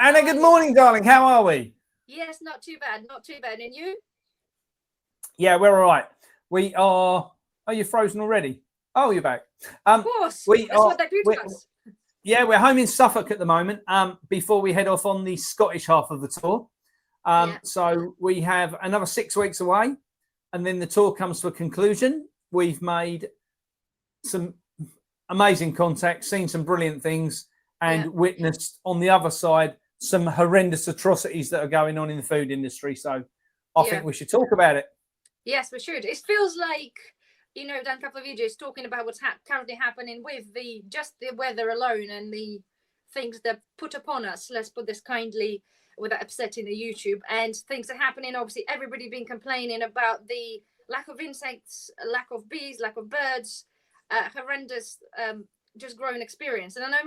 Anna, good morning, darling. How are we? Yes, not too bad. Not too bad. And you? Yeah, we're all right. We are. Are you frozen already? Oh, you're back. Of course. That's what they do to us. Yeah, we're home in Suffolk at the moment. Before we head off on the Scottish half of the tour. So we have another 6 weeks away, and then the tour comes to a conclusion. We've made some amazing contacts, seen some brilliant things, and witnessed on the other side some horrendous atrocities that are going on in the food industry. So I think we should talk about it. Yes, we should. It feels like, you know, done a couple of videos talking about what's currently happening with just the weather alone and the things that put upon us. Let's put this kindly without upsetting the YouTube. And things are happening. Obviously, everybody been complaining about the lack of insects, lack of bees, lack of birds, horrendous just growing experience. And I know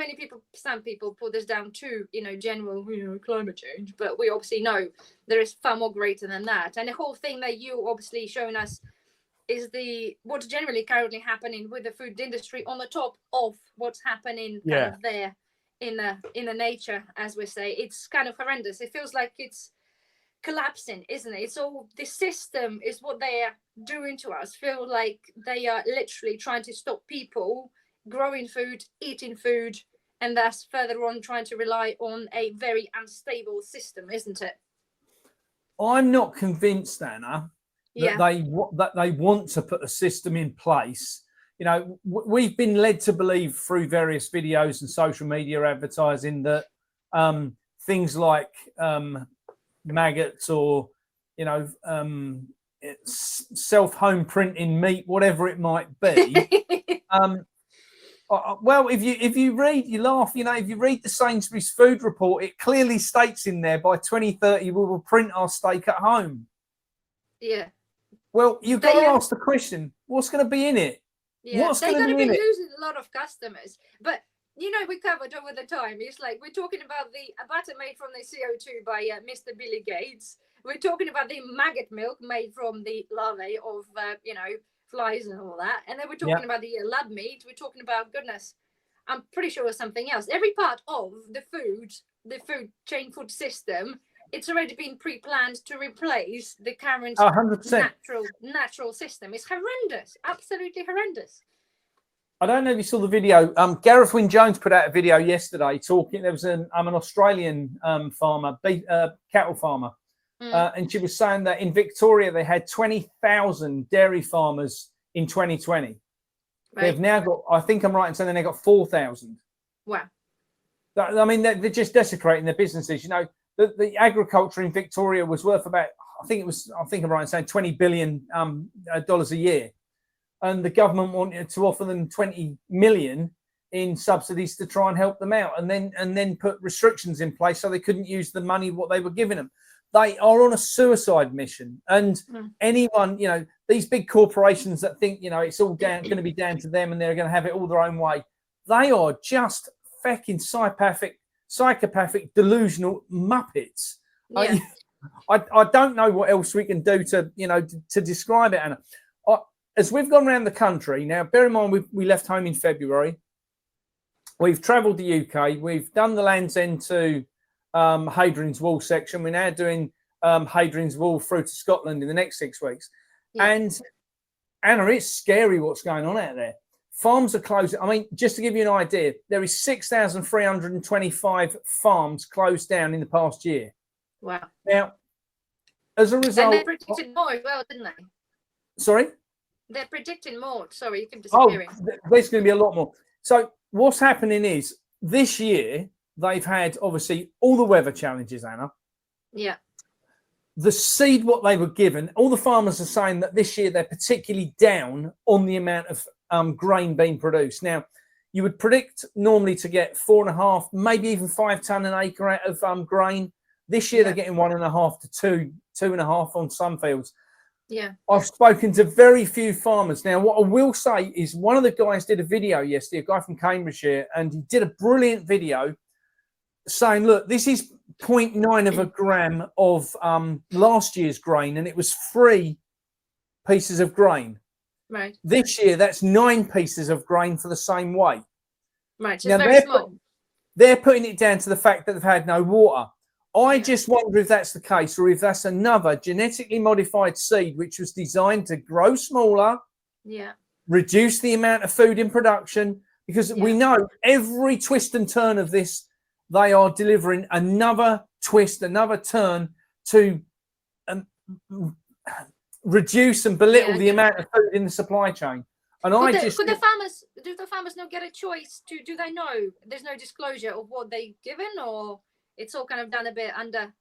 some people put this down to, you know, general, climate change, but we obviously know there is far more greater than that. And the whole thing that you obviously shown us is what's generally currently happening with the food industry on the top of what's happening kind of there in the nature, as we say. It's kind of horrendous. It feels like it's collapsing, isn't it? It's all, the system is what they are doing to us. Feel like they are literally trying to stop people growing food, eating food, and thus further on trying to rely on a very unstable system, isn't it? I'm not convinced, Anna, that they want to put a system in place. You know, we've been led to believe through various videos and social media advertising that things like maggots or, you know, self-home printing meat, whatever it might be. Well, if you read, you laugh. You know, if you read the Sainsbury's food report, it clearly states in there by 2030 we will print our steak at home. Yeah. Well, you've got to ask the question: what's going to be in it? Yeah, they're going to be losing a lot of customers. But you know, we covered over the time. It's like we're talking about the butter made from the CO2 by Mr. Billy Gates. We're talking about the maggot milk made from the larvae of flies and all that, and then we're talking about the lab meat. We're talking about, goodness, I'm pretty sure something else. Every part of the food chain, food system, it's already been pre-planned to replace the current 100%. natural system. It's horrendous, absolutely horrendous. I don't know if you saw the video. Gareth Wyn Jones put out a video yesterday talking. There was an Australian farmer, cattle farmer. And she was saying that in Victoria, they had 20,000 dairy farmers in 2020. Right. They've now got, I think I'm right in saying they've got 4,000. Wow. I mean, they're just desecrating their businesses. You know, the agriculture in Victoria was worth about, I think I'm right in saying $20 billion a year. And the government wanted to offer them 20 million in subsidies to try and help them out, and then put restrictions in place so they couldn't use the money what they were giving them. They are on a suicide mission, and anyone, you know, these big corporations that think, you know, it's all going to be down to them and they're going to have it all their own way, they are just fucking psychopathic, delusional muppets. Yeah. I don't know what else we can do to describe it, Anna. As we've gone around the country now, bear in mind we left home in February. We've travelled the UK. We've done the Land's End to Hadrian's Wall section. We're now doing Hadrian's Wall through to Scotland in the next 6 weeks. Yeah. And Anna, it's scary what's going on out there. Farms are closing. I mean, just to give you an idea, there is 6,325 farms closed down in the past year. Wow. Now, as a result, and they predicted more as well, didn't they? Sorry? They're predicting more. Sorry, you keep disappearing. There's going to be a lot more. So what's happening is this year they've had obviously all the weather challenges, Anna. Yeah. The seed, what they were given, all the farmers are saying that this year they're particularly down on the amount of grain being produced. Now, you would predict normally to get 4.5, maybe even 5 ton an acre out of grain. This year they're getting 1.5 to 2.5 on some fields. Yeah, I've spoken to very few farmers. Now, what I will say is one of the guys did a video yesterday, a guy from Cambridgeshire, and he did a brilliant video saying, look, this is 0.9 of a gram of last year's grain, and it was 3 pieces of grain. Right. This year, that's 9 pieces of grain for the same weight. Right, so it's very small. they're putting it down to the fact that they've had no water. I just wonder if that's the case, or if that's another genetically modified seed which was designed to grow smaller, reduce the amount of food in production, because we know every twist and turn of this, they are delivering another twist, another turn to reduce and belittle the amount of food in the supply chain. And do the farmers not get a choice to, do they know? There's no disclosure of what they've given, or it's all kind of done a bit under?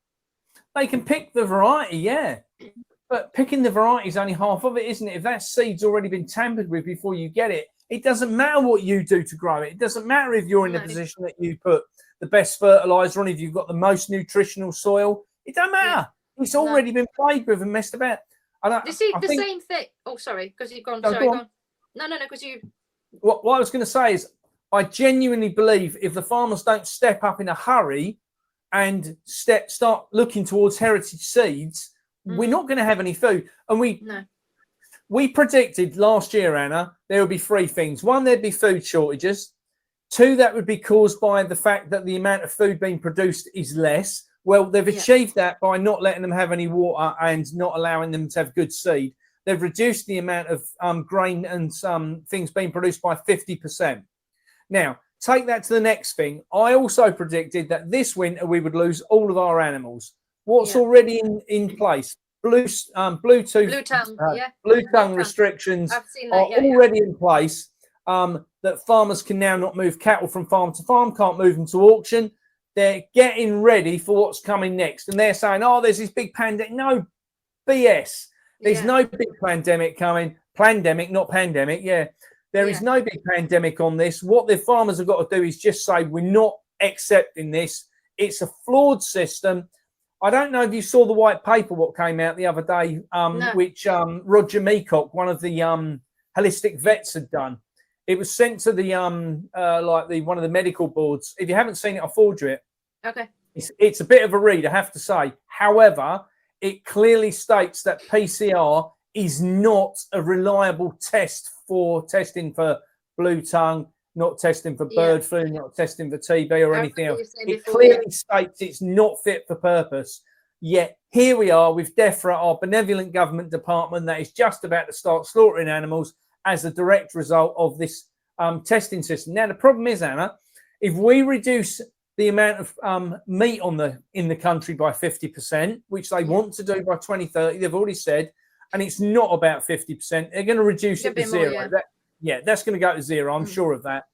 They can pick the variety, but picking the variety is only half of it, isn't it? If that seed's already been tampered with before you get it, it doesn't matter what you do to grow it. It doesn't matter if you're in the position that you put the best fertilizer on, if you've got the most nutritional soil. It don't matter. It's already been played with and messed about. And same thing. Oh, sorry, because you've gone. Sorry, go on. No, because you. What I was going to say is, I genuinely believe if the farmers don't step up in a hurry and start looking towards heritage seeds, we're not going to have any food. And we predicted last year, Anna, there would be three things. One, there'd be food shortages. Two, that would be caused by the fact that the amount of food being produced is less. Well, they've achieved that by not letting them have any water and not allowing them to have good seed. They've reduced the amount of grain and things being produced by 50%. Now, take that to the next thing. I also predicted that this winter we would lose all of our animals. What's already in place? Blue tongue restrictions are already in place. That farmers can now not move cattle from farm to farm, can't move them to auction. They're getting ready for what's coming next. And they're saying, oh, there's this big pandemic. No, BS. There's no big pandemic coming. Pandemic, not pandemic. There is no big pandemic on this. What the farmers have got to do is just say, we're not accepting this. It's a flawed system. I don't know if you saw the white paper what came out the other day, which Roger Meacock, one of the holistic vets, had done. It was sent to the one of the medical boards. If you haven't seen it, I'll forward you it. Okay. It's a bit of a read, I have to say. However, it clearly states that PCR is not a reliable test for testing for blue tongue, not testing for bird flu, not testing for TB or anything else. It clearly states it's not fit for purpose. Yet here we are with DEFRA, our benevolent government department that is just about to start slaughtering animals as a direct result of this testing system. Now, the problem is, Anna, if we reduce the amount of meat in the country by 50%, which they want to do by 2030, they've already said, and it's not about 50%, they're going to reduce it to zero. That's going to go to zero, I'm sure of that,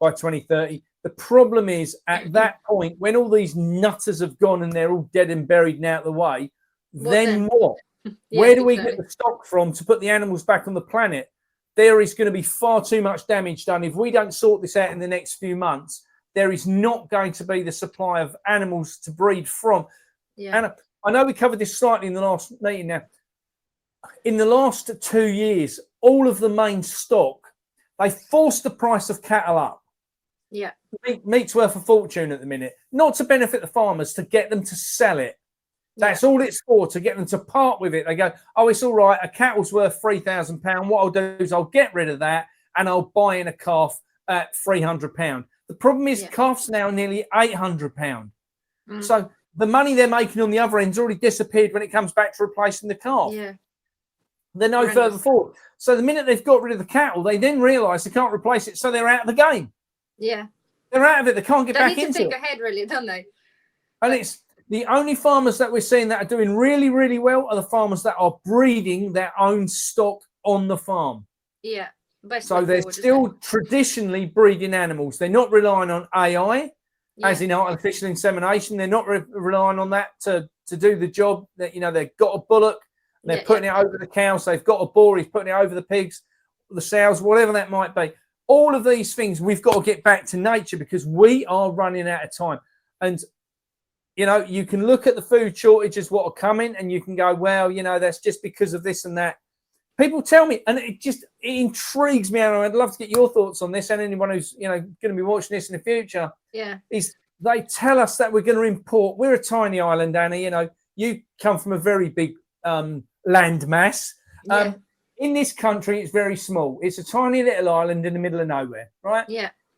by 2030. The problem is, at that point, when all these nutters have gone and they're all dead and buried and out of the way, then what? Where do we get the stock from to put the animals back on the planet? There is going to be far too much damage done. If we don't sort this out in the next few months, there is not going to be the supply of animals to breed from. And I know we covered this slightly in the last meeting now. In the last 2 years, all of the main stock, they forced the price of cattle up. Meat's worth a fortune at the minute, not to benefit the farmers, to get them to sell it. That's all it's for, to get them to part with it. They go, oh, it's all right, a cattle's worth £3,000. What I'll do is I'll get rid of that and I'll buy in a calf at £300. The problem is calf's now nearly £800. So the money they're making on the other end's already disappeared when it comes back to replacing the calf. They're no further forward. So the minute they've got rid of the cattle, they then realise they can't replace it, so they're out of the game. They're out of it. They can't get back into it. They need to think ahead, really, don't they? And it's the only farmers that we're seeing that are doing really, really well are the farmers that are breeding their own stock on the farm. So they're still traditionally breeding animals. They're not relying on AI, as in artificial insemination. They're not relying on that to do the job. That, you know, they've got a bullock, and they're putting it over the cows. They've got a boar, he's putting it over the pigs, the sows, whatever that might be. All of these things, we've got to get back to nature because we are running out of time. And, you know, you can look at the food shortages, what are coming, and you can go, well, you know, that's just because of this and that. People tell me, and it intrigues me, and I'd love to get your thoughts on this, and anyone who's, you know, going to be watching this in the future, is they tell us that we're going to import. We're a tiny island, Anna, you know, you come from a very big land mass. In this country, it's very small. It's a tiny little island in the middle of nowhere, right?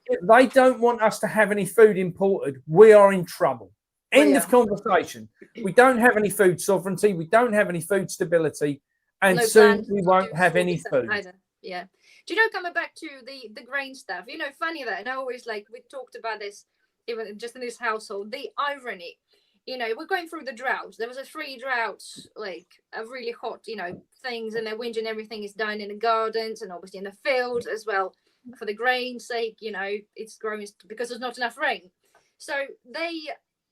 if they don't want us to have any food imported, we are in trouble. End of conversation. We don't have any food sovereignty. We don't have any food stability. And No soon plans we to won't do have all any this food. either. Yeah. Do you know, coming back to the grain stuff, you know, funny that, and I always like, we talked about this even just in this household, the irony, you know, we're going through the droughts. There was a 3 droughts, like a really hot, you know, things, and they're whinging everything is down in the gardens and obviously in the fields as well. For the grain's sake, you know, it's growing because there's not enough rain. So they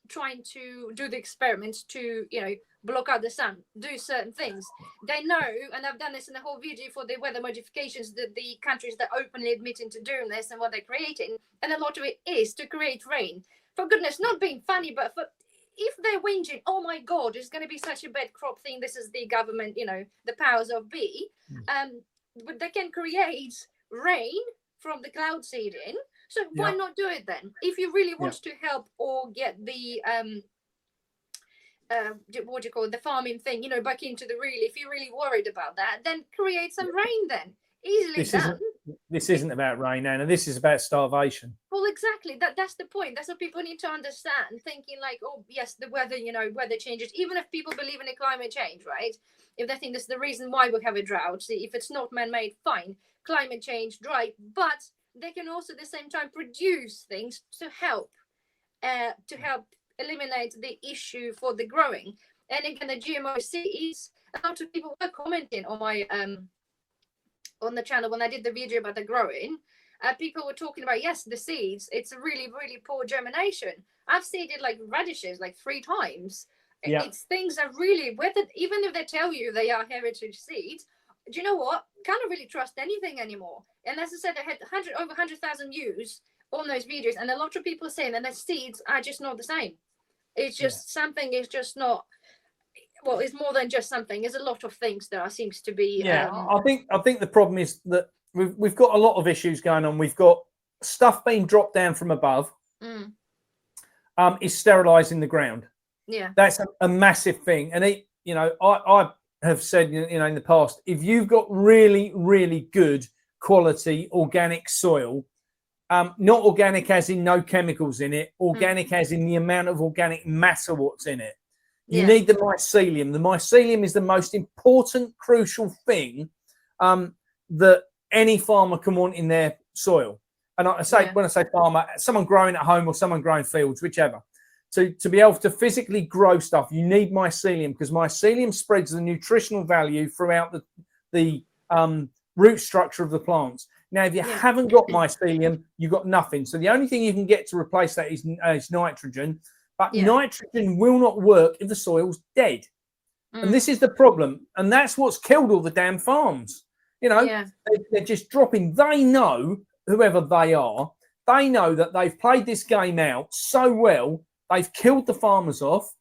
trying to do the experiments to, you know, block out the sun, do certain things. They know, and I've done this in the whole video for the weather modifications, that the countries that openly admitting to doing this and what they're creating, and a lot of it is to create rain. For goodness, not being funny, but for, if they're whinging, oh my God, it's going to be such a bad crop thing. This is the government, you know, the powers of be. But they can create rain from the cloud seeding. So why not do it then? If you really want to help or get the what do you call it, the farming thing, you know, back into the real, if you're really worried about that, then create some rain then. Easily done. This isn't about rain, Anna. This is about starvation. Well, exactly. That's the point. That's what people need to understand. Thinking like, oh yes, the weather, you know, weather changes. Even if people believe in a climate change, right? If they think this is the reason why we have a drought, see, if it's not man-made, fine. Climate change, dry, but they can also at the same time produce things to help eliminate the issue for the growing. And again, the GMO seeds, a lot of people were commenting on my on the channel when I did the video about the growing. People were talking about, yes, the seeds, it's a really, really poor germination. I've seeded like radishes like 3 times. It's things that really, whether even if they tell you they are heritage seeds, do you know what? Can't really trust anything anymore. And as I said, I had over 100,000 views on those videos, and a lot of people are saying that the seeds are just not the same. It's just something is just not. Well, it's more than just something. There's a lot of things that seems to be. I think the problem is that we've got a lot of issues going on. We've got stuff being dropped down from above. Is sterilising the ground. Yeah, that's a massive thing. And it, you know, I have said, you know, in the past, if you've got really, really good quality organic soil, not organic as in no chemicals in it, organic as in the amount of organic matter what's in it. You need the mycelium. The mycelium is the most important, crucial thing that any farmer can want in their soil. And I say, when I say farmer, someone growing at home or someone growing fields, whichever. To be able to physically grow stuff, you need mycelium, because mycelium spreads the nutritional value throughout the root structure of the plants. Now, if you haven't got mycelium, you've got nothing. So the only thing you can get to replace that is nitrogen. But nitrogen will not work if the soil's dead. And this is the problem. And that's what's killed all the damn farms. You know, they're just dropping. They know, whoever they are, they know that they've played this game out so well, they've killed the farmers off.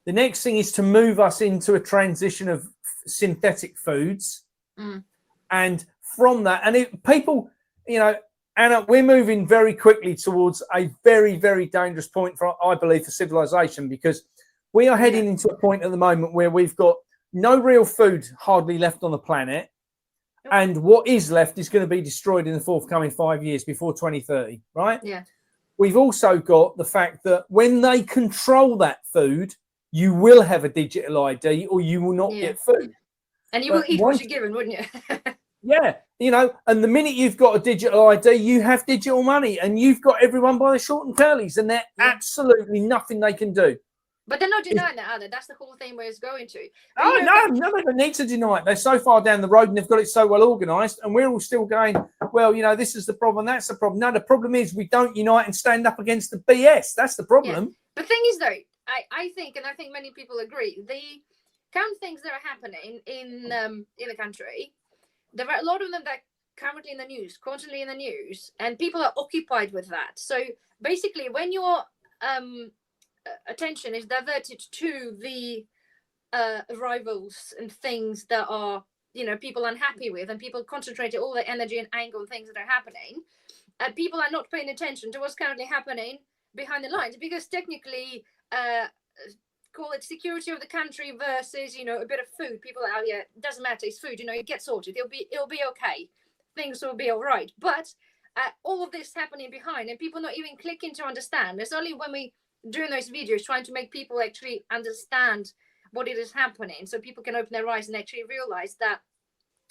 The next thing is to move us into a transition of synthetic foods. And from that, and people, you know, Anna, we're moving very quickly towards a very, very dangerous point, for, I believe, for civilization, because we are heading into a point at the moment where we've got no real food hardly left on the planet. And what is left is going to be destroyed in the forthcoming 5 years before 2030, right? Yeah. We've also got the fact that when they control that food, you will have a digital ID or you will not get food. And you will eat what you're given, wouldn't you? Yeah, you know, and the minute you've got a digital ID, you have digital money, and you've got everyone by the short and curlies, and there's absolutely nothing they can do. But they're not denying that, are they? That's the whole thing where it's going to. But, oh, no, they don't need to deny it. They're so far down the road and they've got it so well organised, and we're all still going, well, you know, this is the problem, that's the problem. No, the problem is we don't unite and stand up against the BS. That's the problem. The thing is, though, I think, and I think many people agree, the kind of things that are happening in the country, there are a lot of them that are currently in the news, constantly in the news, and people are occupied with that. So basically, when your attention is diverted to the arrivals and things that are, you know, people unhappy with, and people concentrate all their energy and anger on things that are happening, people are not paying attention to what's currently happening behind the lines, because technically, call it security of the country versus, you know, a bit of food. People are, it doesn't matter, it's food, you know, it gets sorted, it'll be okay, things will be all right. But all of this happening behind, and people not even clicking to understand. It's only when we doing those videos trying to make people actually understand what it is happening, so people can open their eyes and actually realize that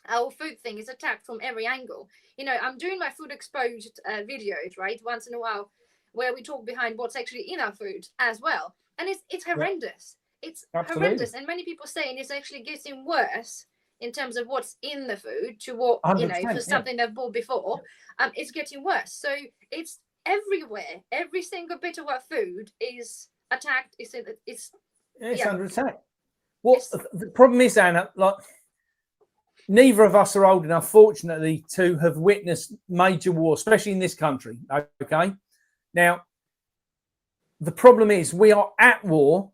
our food thing is attacked from every angle. You know, I'm doing my food exposed videos, right, once in a while, where we talk behind what's actually in our food as well, and it's horrendous. It's Absolutely. horrendous, and many people saying it's actually getting worse in terms of what's in the food to what, you know, for something they've bought before. It's getting worse. So it's everywhere. Every single bit of our food is attacked. It's under attack. The problem is, Anna, like, neither of us are old enough, fortunately, to have witnessed major war, especially in this country. Okay. Now, the problem is we are at war,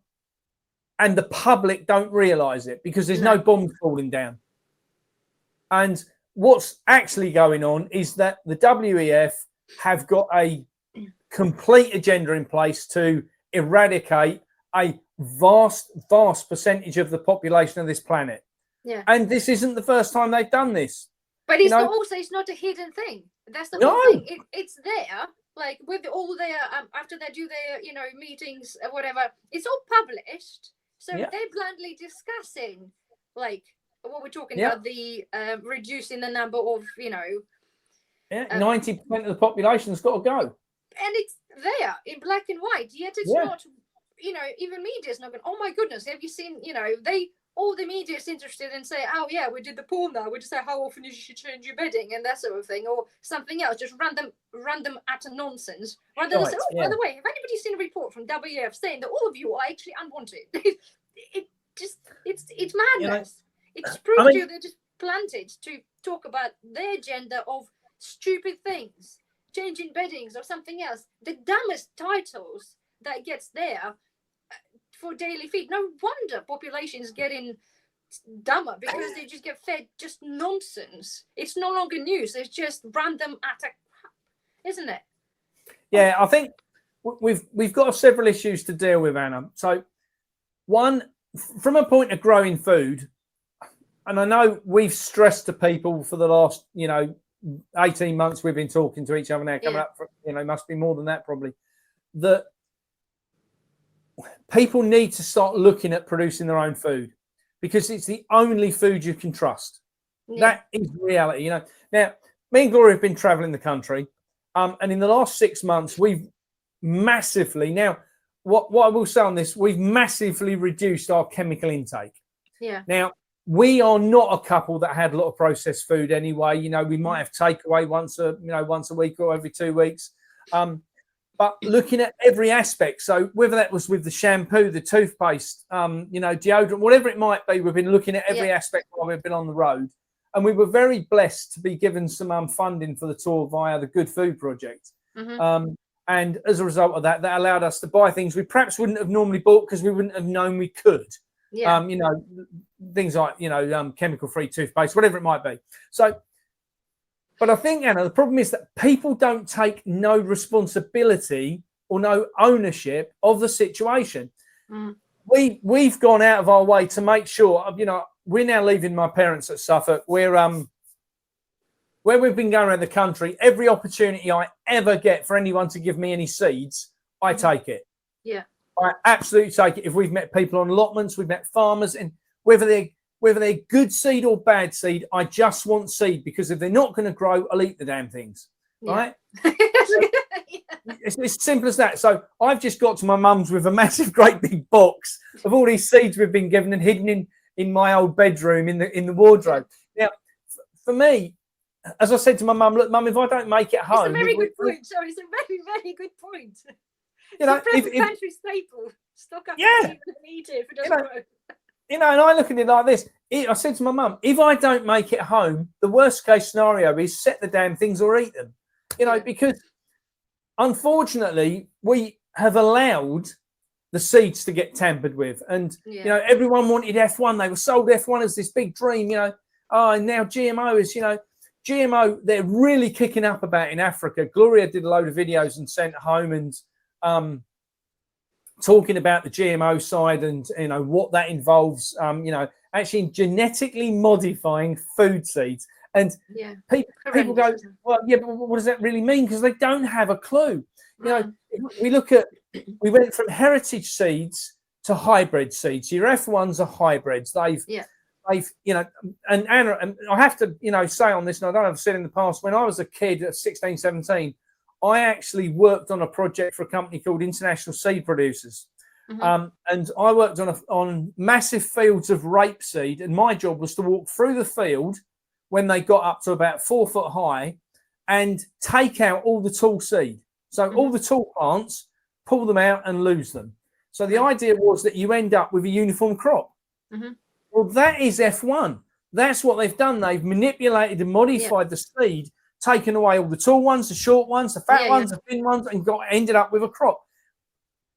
and the public don't realise it because there's no bombs falling down. And what's actually going on is that the WEF have got a complete agenda in place to eradicate a vast percentage of the population of this planet. Yeah. And this isn't the first time they've done this. But it's also, it's not a hidden thing. That's the whole thing. It's there. Like with all their, after they do their, you know, meetings or whatever, it's all published. So they're bluntly discussing, like, what we're talking about, the reducing the number of, you know. 90% of the population's got to go. And it's there in black and white. Yet it's not, you know, even media's not going, oh my goodness, have you seen, you know, all the media is interested in say, oh yeah, we did the poll now. We just say how often you should change your bedding and that sort of thing, or something else, just random utter nonsense. Rather than say, oh, by the way, have anybody seen a report from WEF saying that all of you are actually unwanted? It's madness. You know, it's proof they're just planted to talk about their agenda of stupid things, changing beddings or something else. The dumbest titles that gets there for daily feed. No wonder population is getting dumber, because they just get fed just nonsense. It's no longer news. It's just random attack, isn't it? Yeah, I think we've got several issues to deal with, Anna. So one, from a point of growing food, and I know we've stressed to people for the last, 18 months we've been talking to each other now, coming up for, must be more than that probably, that people need to start looking at producing their own food, because it's the only food you can trust. That is reality. Now, me and Gloria have been traveling the country, and in the last 6 months, we've massively, now, what I will say on this, we've massively reduced our chemical intake. Yeah. Now, we are not a couple that had a lot of processed food anyway. We might have takeaway once a week or every 2 weeks. But looking at every aspect, so whether that was with the shampoo, the toothpaste, deodorant, whatever it might be, we've been looking at every aspect while we've been on the road. And we were very blessed to be given some funding for the tour via the Good Food Project. Mm-hmm. And as a result of that, that allowed us to buy things we perhaps wouldn't have normally bought because we wouldn't have known we could. Yeah. Things like, chemical-free toothpaste, whatever it might be. So, but I think, Anna, the problem is that people don't take no responsibility or no ownership of the situation. Mm. We've gone out of our way to make sure, we're now leaving my parents at Suffolk. We're where we've been going around the country, every opportunity I ever get for anyone to give me any seeds, I take it. Yeah. I absolutely take it. If we've met people on allotments, we've met farmers, and whether they're good seed or bad seed, I just want seed, because if they're not going to grow, I'll eat the damn things. Right? It's as simple as that. So I've just got to my mum's with a massive, great big box of all these seeds we've been given and hidden in my old bedroom in the wardrobe. Now, for me, as I said to my mum, look, Mum, if I don't make it home, it's a very good point. Sorry, it's a very, very good point. It's a pantry staple. Stock up and eat it if it doesn't grow. And I look at it like this. I said to my mum, if I don't make it home, the worst case scenario is set the damn things or eat them. Because unfortunately we have allowed the seeds to get tampered with. And, everyone wanted F1. They were sold F1 as this big dream, and now GMO is, GMO, they're really kicking up about in Africa. Gloria did a load of videos and sent home and talking about the GMO side and, what that involves, actually genetically modifying food seeds. And Yeah. people go, Horrendous. well, yeah, but what does that really mean? Because they don't have a clue. You know, Mm. we went from heritage seeds to hybrid seeds. Your F1s are hybrids. They've, you know, and Anna, and I have to, you know, say on this, and I don't have said in the past, when I was a kid at 16, 17, I actually worked on a project for a company called International Seed Producers. And I worked on massive fields of rapeseed, and my job was to walk through the field when they got up to about 4 foot high and take out all the tall seed. So all the tall plants, pull them out and lose them. So the idea was that you end up with a uniform crop. Well, that is F1. That's what they've done. They've manipulated and modified the seed, taken away all the tall ones, the short ones, the fat ones, the thin ones, and ended up with a crop.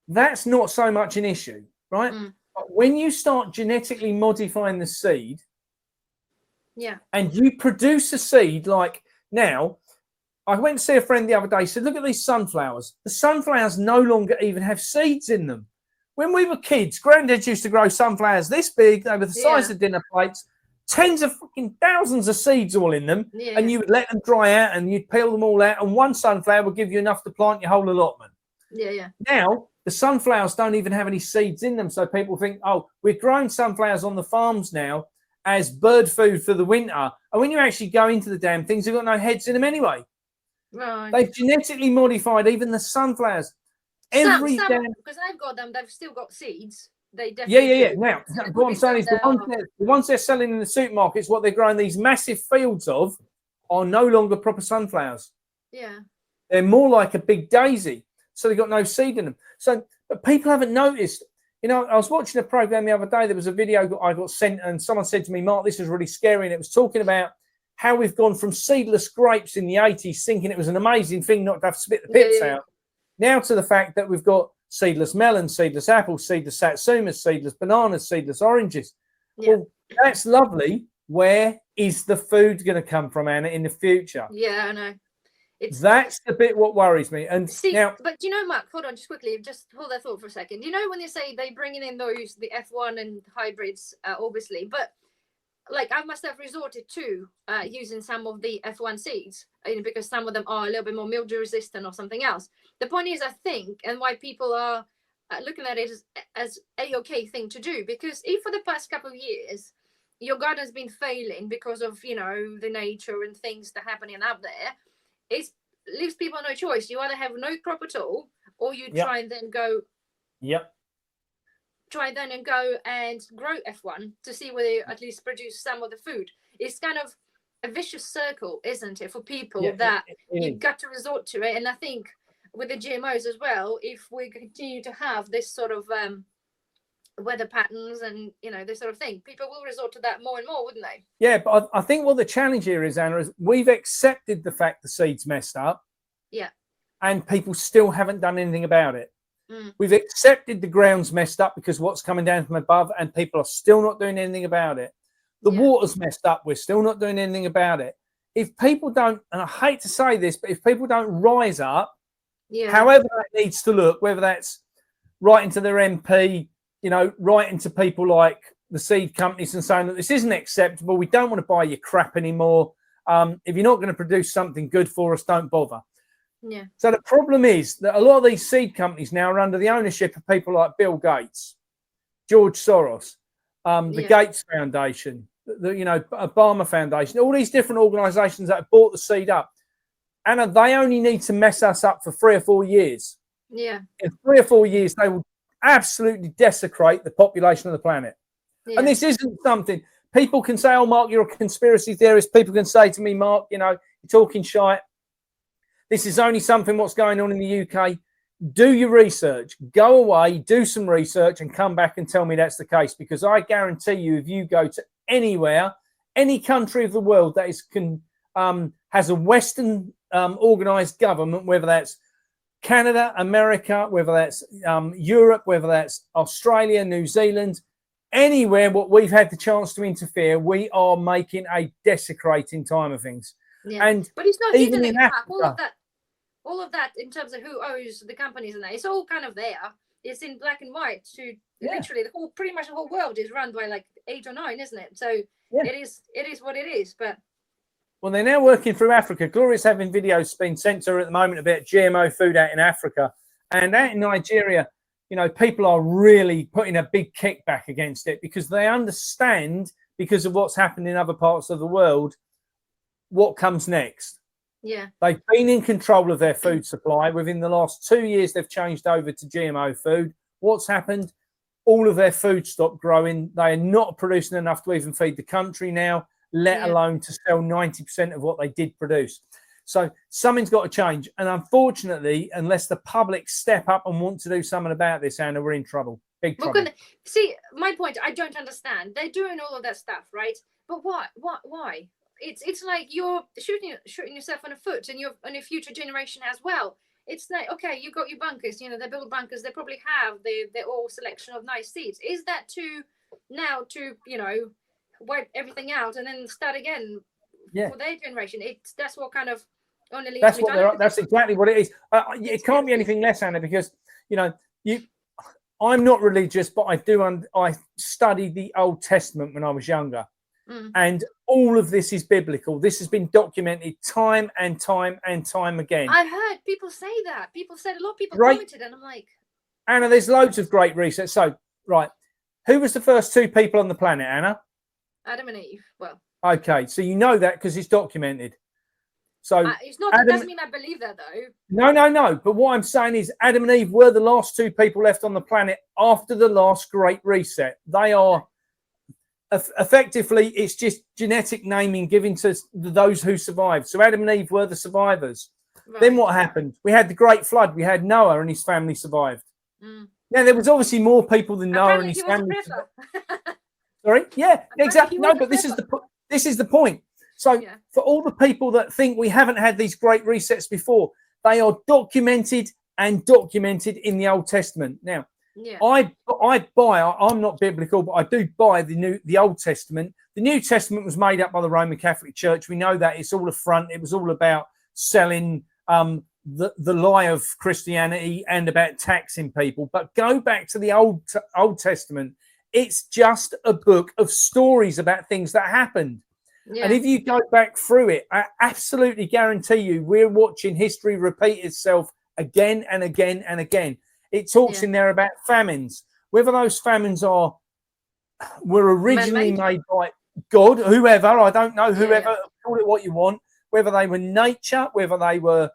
That's not so much an issue, right? But when you start genetically modifying the seed, and you produce a seed like now, I went to see a friend the other day, said, look at these sunflowers. The sunflowers no longer even have seeds in them. When we were kids, granddad used to grow sunflowers this big, they were the size of dinner plates, tens of fucking thousands of seeds all in them, and you would let them dry out and you'd peel them all out, and one sunflower would give you enough to plant your whole allotment. Now, the sunflowers don't even have any seeds in them, so people think, oh, we're growing sunflowers on the farms now as bird food for the winter, and when you actually go into the damn things, they've got no heads in them anyway. They've genetically modified even the sunflowers. Some because I've got them, they've still got seeds. They definitely Now, what I'm saying is the ones they're selling in the supermarkets, what they're growing these massive fields of, are no longer proper sunflowers. They're more like a big daisy, so they've got no seed in them. So, but people haven't noticed. You know, I was watching a program the other day. There was a video I got sent, and someone said to me, Mark, this is really scary. And it was talking about how we've gone from seedless grapes in the 80s, thinking it was an amazing thing not to have to spit the pits out, now to the fact that we've got seedless melons, seedless apples, seedless satsumas, seedless bananas, seedless oranges. Well, that's lovely. Where is the food going to come from, Anna, in the future? I know. That's the bit what worries me. And now, but you know, Mark, hold on, just quickly, just hold that thought for a second. You know, when they say they bringing in the F1 and hybrids, obviously, but like I must have resorted to using some of the F1 seeds because some of them are a little bit more mildew resistant or something else. The point is, I think, and why people are looking at it as a-okay thing to do, because if for the past couple of years your garden's been failing because of, you know, the nature and things that are happening up there, it leaves people no choice. You either have no crop at all, or you try and then go and grow F1 to see whether you at least produce some of the food. It's kind of a vicious circle, isn't it, for people that you've got to resort to it. And I think with the GMOs as well, if we continue to have this sort of weather patterns and, you know, this sort of thing, people will resort to that more and more, wouldn't they? Yeah, but I think what the challenge here is, Anna, is we've accepted the fact the seed's messed up. And people still haven't done anything about it. We've accepted the ground's messed up because what's coming down from above, and people are still not doing anything about it. The water's messed up. We're still not doing anything about it. If people don't, and I hate to say this, but if people don't rise up, however that needs to look, whether that's writing to their MP, you know, writing to people like the seed companies and saying that this isn't acceptable, we don't want to buy your crap anymore. If you're not going to produce something good for us, don't bother. So the problem is that a lot of these seed companies now are under the ownership of people like Bill Gates, George Soros, the Gates Foundation, the Obama Foundation, all these different organizations that have bought the seed up. And they only need to mess us up for 3 or 4 years. In 3 or 4 years, they will absolutely desecrate the population of the planet. And this isn't something people can say, oh, Mark, you're a conspiracy theorist. People can say to me, Mark, you know, you're talking shite. This is only something what's going on in the UK. Do your research. Go away, do some research, and come back and tell me that's the case. Because I guarantee you, if you go to anywhere, any country of the world that is has a Western organized government, whether that's Canada, America, whether that's Europe, whether that's Australia, New Zealand, anywhere what we've had the chance to interfere, we are making a desecrating time of things. And but it's not even hidden in Africa. All of that in terms of who owns the companies and that, it's all kind of there. It's in black and white. So literally pretty much the whole world is run by like 8 or 9, isn't it? So it is what it is. But Well, they're now working through Africa. Gloria's having videos being sent to her at the moment about GMO food out in Africa. And out in Nigeria, you know, people are really putting a big kickback against it because they understand, because of what's happened in other parts of the world, what comes next. Yeah. They've been in control of their food supply. Within the last 2 years, they've changed over to GMO food. What's happened? All of their food stopped growing. They are not producing enough to even feed the country now, let alone to sell 90% of what they did produce. So something's got to change. And unfortunately, unless the public step up and want to do something about this, Anna, we're in trouble. Big trouble. See, my point, I don't understand. They're doing all of that stuff, right? But why? Why? It's like you're shooting yourself in the foot, and your future generation as well. It's like, okay, you got your bunkers, you know, they build bunkers, they probably have their all selection of nice seeds. Is that to, you know, wipe everything out and then start again for their generation? That's what kind of only leaves me. That's exactly what it is. It can't be anything less, Anna, because, you know, I'm not religious, but I studied the Old Testament when I was younger. And all of this is biblical. This has been documented time and time and time again. I've heard people say that. People said, a lot of people commented, and I'm like, Anna, there's loads of great research. So, right, who was the first two people on the planet, Anna? Adam and Eve. Well, okay, so you know that because it's documented. So it's not. That doesn't mean I believe that, though. No. But what I'm saying is, Adam and Eve were the last two people left on the planet after the last Great Reset. They are. Effectively, it's just genetic naming given to those who survived. So Adam and Eve were the survivors. Right. Then what happened? We had the Great Flood. We had Noah and his family survived. Now, there was obviously more people than Noah and his family. Sorry? Yeah, exactly. No, but this is the point. So for all the people that think we haven't had these great resets before, they are documented in the Old Testament. Now, I'm not biblical, but I do buy the Old Testament. The New Testament was made up by the Roman Catholic Church. We know that. It's all a front. It was all about selling the lie of Christianity and about taxing people. But go back to the Old Testament. It's just a book of stories about things that happened. And if you go back through it, I absolutely guarantee you we're watching history repeat itself again and again and again. It talks in there about famines, whether those famines were originally made by God, whoever, I don't know, whoever, call it what you want, whether they were nature, whether they were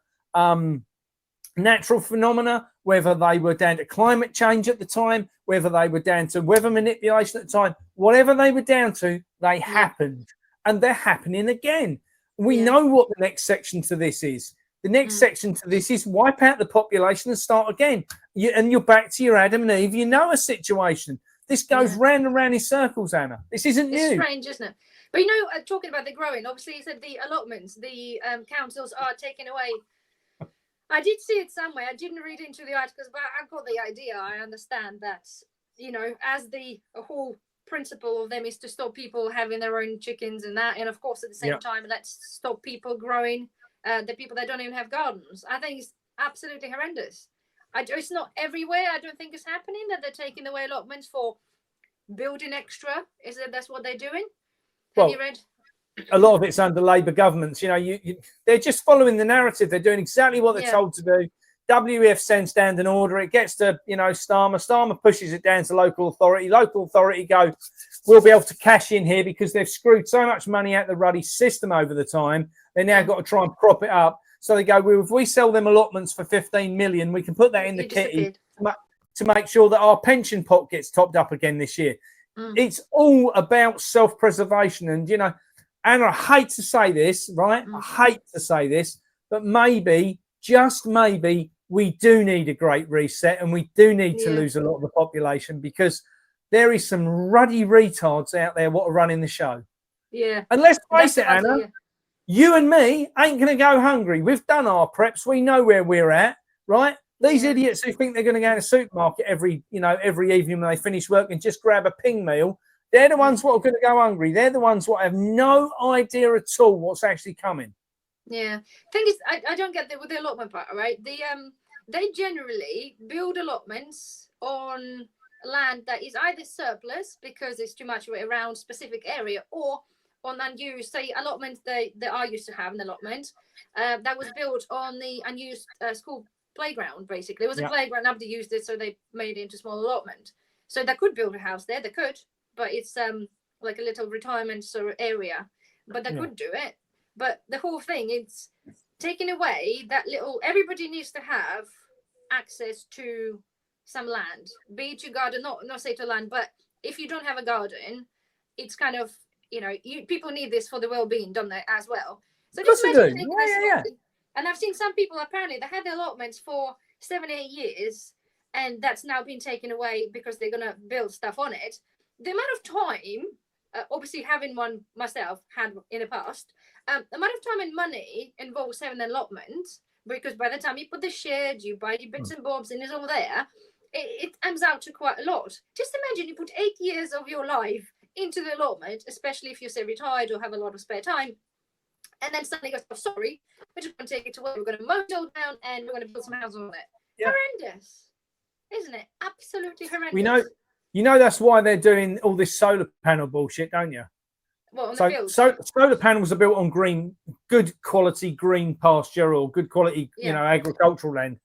natural phenomena, whether they were down to climate change at the time, whether they were down to weather manipulation at the time, whatever they were down to, they happened. And they're happening again. We know what the next section to this is. The next section to this is wipe out the population and start again. And you're back to your Adam and Eve. You know a situation. This goes round and round in circles, Anna. This isn't new. It's strange, isn't it? But, you know, talking about the growing, obviously you said the allotments, the councils are taking away. I did see it somewhere. I didn't read into the articles, but I got the idea. I understand that, you know, as the whole principle of them is to stop people having their own chickens and that. And, of course, at the same time, let's stop people growing. The people that don't even have gardens. I think it's absolutely horrendous. It's not everywhere. I don't think it's happening that they're taking away allotments for building extra. Is that that's what they're doing? Have you read? A lot of it's under Labour governments. You know, they're just following the narrative. They're doing exactly what they're told to do. WEF sends down an order. It gets to, you know, Starmer. Starmer pushes it down to local authority. Local authority go, we'll be able to cash in here because they've screwed so much money out the ruddy system over the time. They now got to try and prop it up. So they go, well, if we sell them allotments for 15 million, we can put that in the kitty to make sure that our pension pot gets topped up again this year. It's all about self-preservation. And, you know, and I hate to say this, right? I hate to say this, but maybe, just maybe, we do need a great reset and we do need to lose a lot of the population because there is some ruddy retards out there what are running the show. Yeah. And let's face it, Anna, you and me ain't going to go hungry. We've done our preps. We know where we're at, right? These idiots who think they're going to go to the supermarket every evening when they finish work and just grab a ping meal, they're the ones what are going to go hungry. They're the ones what have no idea at all what's actually coming. Yeah. Thing is, I don't get with the allotment part, right? They generally build allotments on land that is either surplus because there's too much around specific area, or on unused, say, allotments that I used to have an allotment that was built on the unused school playground. Basically, it was a playground, nobody used it, so they made it into a small allotment. So they could build a house there, they could, but it's like a little retirement sort of area, but they could do it. But the whole thing, it's taking away that little, everybody needs to have access to some land, be it your garden, not say to land, but if you don't have a garden, it's kind of, you know, people need this for the well-being, don't they, as well? So just imagine taking this away. And I've seen some people, apparently they had their allotments for 7-8 years, and that's now been taken away because they're going to build stuff on it. The amount of time, obviously having one myself had in the past, the amount of time and money involves having an allotment, because by the time you put the shed, you buy your bits and bobs, and it's all there, it comes out to quite a lot. Just imagine you put 8 years of your life into the allotment, especially if you're, say, retired or have a lot of spare time, and then suddenly goes, oh, sorry, we're just going to take it away. We're going to mow it all down and we're going to build some houses on it. Yeah. Horrendous, isn't it? Absolutely horrendous. You know that's why they're doing all this solar panel bullshit, don't you? What, on the field? So solar panels are built on good quality green pasture or good quality, you know, agricultural land.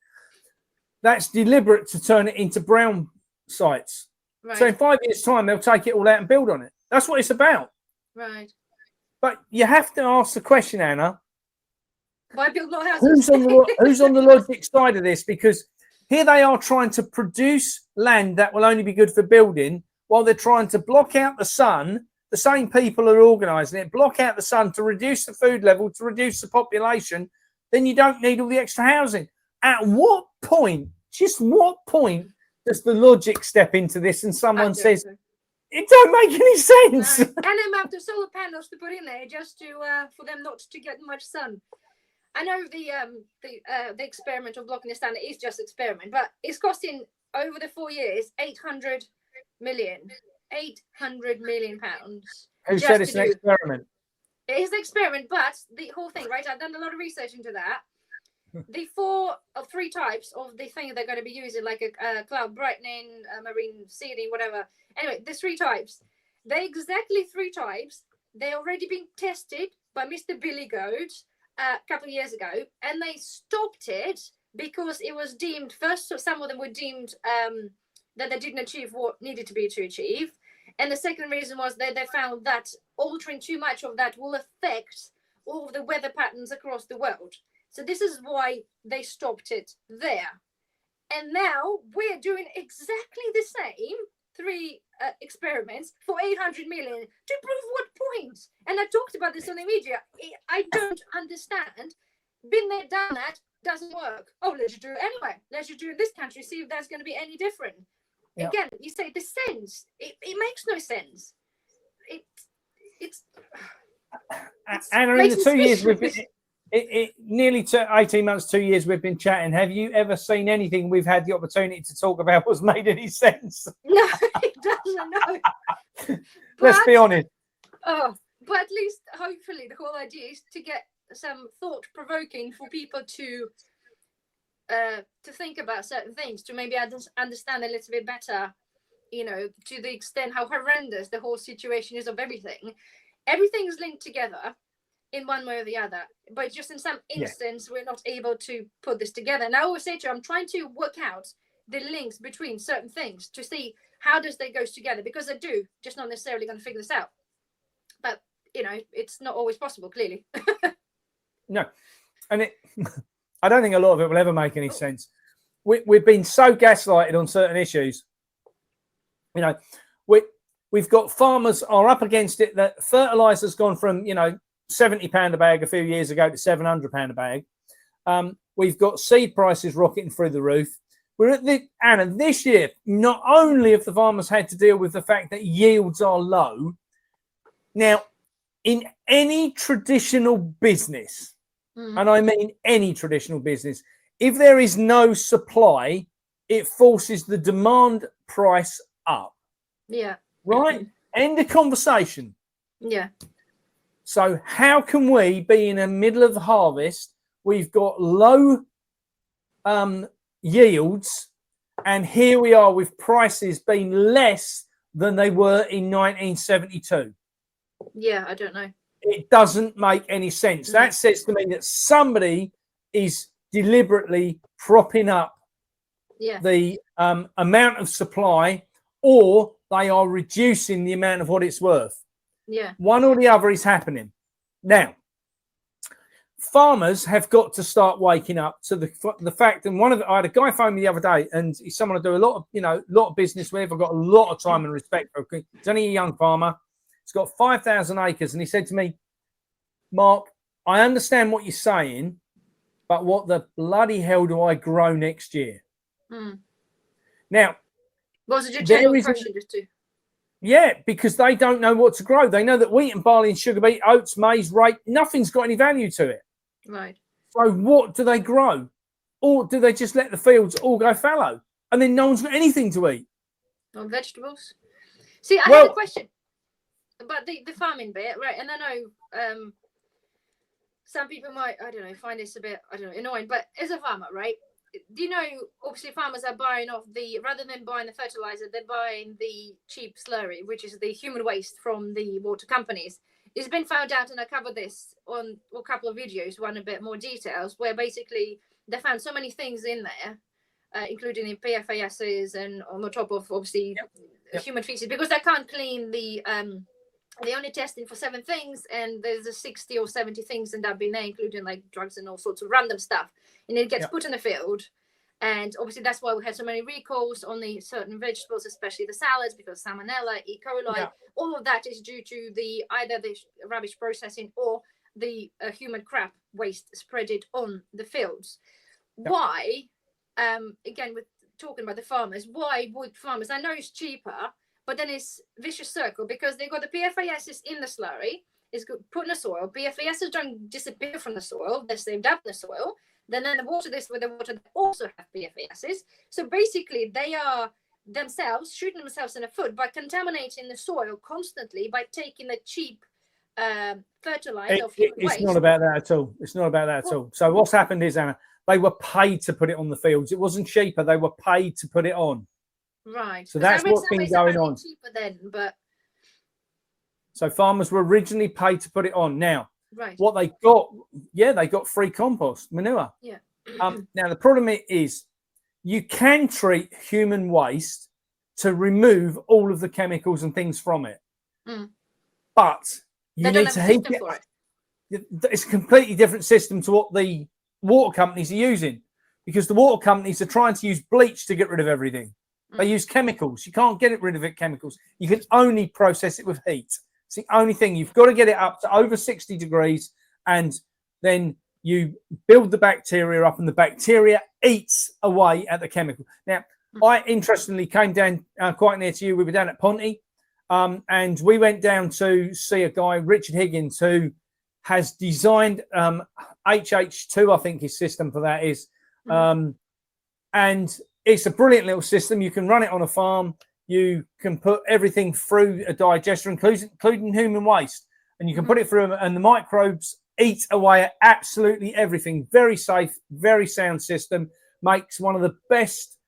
That's deliberate to turn it into brown sites. Right. So in 5 years' time, they'll take it all out and build on it. That's what it's about. Right. But you have to ask the question, Anna. Why build more houses? Who's on the logic side of this? Because here they are trying to produce land that will only be good for building, while they're trying to block out the sun. The same people are organising it, block out the sun to reduce the food level, to reduce the population. Then you don't need all the extra housing. At what point, just what point, does the logic step into this and someone says, it don't make any sense? No. And the amount of solar panels to put in there just to for them not to get much sun. I know the experiment of blocking the sun is just experiment, but it's costing over the 4 years 800 million pounds. Who said it's an experiment? It is an experiment, but the whole thing, right? I've done a lot of research into that. The 4 or 3 types of the thing they're going to be using, like a cloud brightening, marine seeding, whatever. Anyway, there's 3 types. They're exactly 3 types. They're already been tested by Mr. Billy Goat a couple of years ago, and they stopped it because it was deemed, first, so some of them were deemed that they didn't achieve what needed to be to achieve. And the second reason was that they found that altering too much of that will affect all of the weather patterns across the world. So this is why they stopped it there. And now we're doing exactly the same 3 experiments for 800 million to prove what point? And I talked about this on the media. I don't understand. Been there, done that, doesn't work. Oh, let's just do it anyway. Let's just do it in this country, see if that's going to be any different. Yeah. Again, you say the sense. It makes no sense. It's Anna, in the 2 years we've been... nearly 18 months, 2 years we've been chatting. Have you ever seen anything we've had the opportunity to talk about was made any sense? No, it doesn't. No. Let's be honest. Oh, but at least, hopefully, the whole idea is to get some thought-provoking for people to think about certain things, to maybe understand a little bit better, you know, to the extent how horrendous the whole situation is of everything. Everything is linked together in one way or the other, but just in some instance we're not able to put this together. And I always say to you, I'm trying to work out the links between certain things to see how does they go together, because I do, just not necessarily going to figure this out. But you know, it's not always possible, clearly. No, and I don't think a lot of it will ever make any sense. We've been so gaslighted on certain issues. You know, we've got farmers are up against it that fertilizer's gone from, you know, £70 a bag a few years ago to £700 a bag. We've got seed prices rocketing through the roof. We're at Anna, this year, not only have the farmers had to deal with the fact that yields are low. Now, in any traditional business, and I mean any traditional business, if there is no supply, it forces the demand price up. Yeah. Right? End of conversation. Yeah. So how can we be in the middle of the harvest? We've got low yields, and here we are with prices being less than they were in 1972. Yeah, I don't know. It doesn't make any sense. That says to me that somebody is deliberately propping up the amount of supply, or they are reducing the amount of what it's worth. Yeah. One or the other is happening. Now, farmers have got to start waking up to the fact. And I had a guy phone me the other day, and he's someone I do a lot of business with. I've got a lot of time and respect for. He's only a young farmer. He's got 5,000 acres, and he said to me, Mark, I understand what you're saying, but what the bloody hell do I grow next year? Now, was it a general question just to? Yeah, because they don't know what to grow. They know that wheat and barley and sugar beet, oats, maize, rape, nothing's got any value to it. Right. So what do they grow? Or do they just let the fields all go fallow? And then no one's got anything to eat? Or vegetables? See, I had a question about the farming bit, right? And I know some people might, I don't know, find this a bit, I don't know, annoying. But as a farmer, right? Do you know, obviously farmers are buying off rather than buying the fertilizer, they're buying the cheap slurry, which is the human waste from the water companies. It's been found out, and I covered this on a couple of videos, one a bit more details, where basically they found so many things in there, including in PFASs and on the top of obviously human feces, because they can't clean they're only testing for 7 things, and there's a 60 or 70 things in that bin there, including like drugs and all sorts of random stuff. And it gets put in the field. And obviously that's why we had so many recalls on the certain vegetables, especially the salads, because salmonella, E. coli, all of that is due to either the rubbish processing or the human crap waste spreaded on the fields. Why, again, with talking about the farmers, why would farmers, I know it's cheaper, but then it's vicious circle, because they got the PFASs in the slurry, it's put in the soil. PFASs don't disappear from the soil, they're saved up in the soil. Then the water, with the water, they also have PFASs. So basically, they are themselves shooting themselves in the foot by contaminating the soil constantly by taking the cheap fertilizer of human waste. It's not about that at all. It's not about that at all. So what's happened is, Anna, they were paid to put it on the fields. It wasn't cheaper. They were paid to put it on. Right. So that's what's been going on. Cheaper then, but so farmers were originally paid to put it on. Now, right. What they got, they got free compost manure. Yeah. Now the problem is, you can treat human waste to remove all of the chemicals and things from it, but you need to heat it. For it. It's a completely different system to what the water companies are using, because the water companies are trying to use bleach to get rid of everything. They use chemicals. You can't get rid of it chemicals. You can only process it with heat. It's the only thing. You've got to get it up to over 60 degrees, and then you build the bacteria up, and the bacteria eats away at the chemical. Now, I interestingly came down quite near to you. We were down at Ponty, and we went down to see a guy, Richard Higgins, who has designed HH2, I think his system for that is. And it's a brilliant little system. You can run it on a farm. You can put everything through a digester, including human waste, and you can put it through, and the microbes eat away at absolutely everything. Very safe, very sound system. Makes one of the best,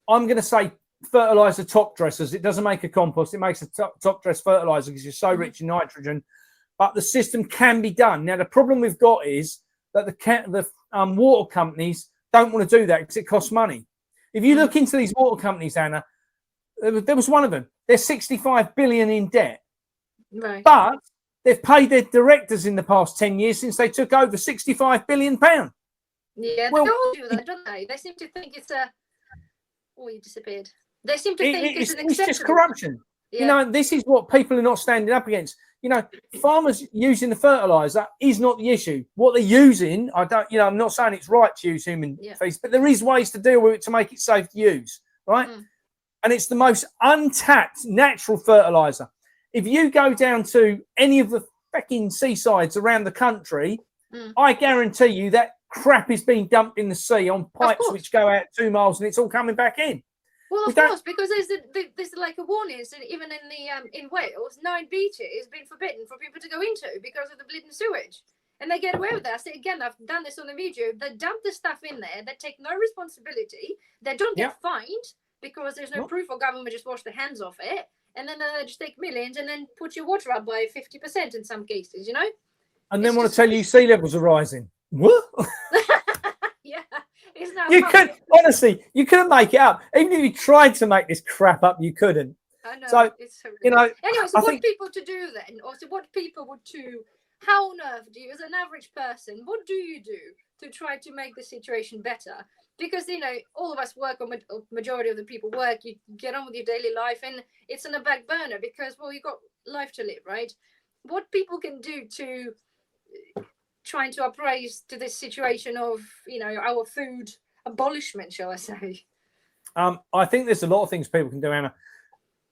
I'm going to say, fertilizer top dressers. It doesn't make a compost. It makes a top dress fertilizer because you're so rich in nitrogen. But the system can be done. Now, the problem we've got is that the water companies don't want to do that because it costs money. If you look into these water companies, Anna, there was one of them. They're 65 billion in debt. Right. But they've paid their directors in the past 10 years since they took over £65 billion. Yeah, they all do that, don't they? They seem to think it's a... Oh, you disappeared. They seem to think it's an acceptable... It's just corruption. Yeah. You know, this is what people are not standing up against. You know, farmers using the fertilizer is not the issue. What they're using, I'm not saying it's right to use human feces, but there is ways to deal with it to make it safe to use, right? And it's the most untapped natural fertilizer. If you go down to any of the fucking seasides around the country, I guarantee you that crap is being dumped in the sea on pipes which go out 2 miles, and it's all coming back in. Well, of course, because there's like a warning, so even in Wales, 9 beaches has been forbidden for people to go into because of the bleeding sewage, and they get away with that. So again, I've done this on the video. They dump the stuff in there. They take no responsibility. They don't get fined because there's no proof, or government just wash their hands off it. and then they just take millions and then put your water up by 50% in some cases, you know. And then want to tell you sea levels are rising. What? Yeah, it's not. You could honestly, you couldn't make it up. Even if you tried to make this crap up, you couldn't. I know. So it's you know. Anyway, so I what think, people to do then, or so what people would do? How on earth do you, as an average person, what do you do to try to make the situation better? Because you know, all of us work, or majority of the people work. You get on with your daily life, and it's on a back burner because, well, you got life to live, right? What people can do to trying to uprise to this situation of, you know, our food abolishment, shall I say? I think there's a lot of things people can do, Anna.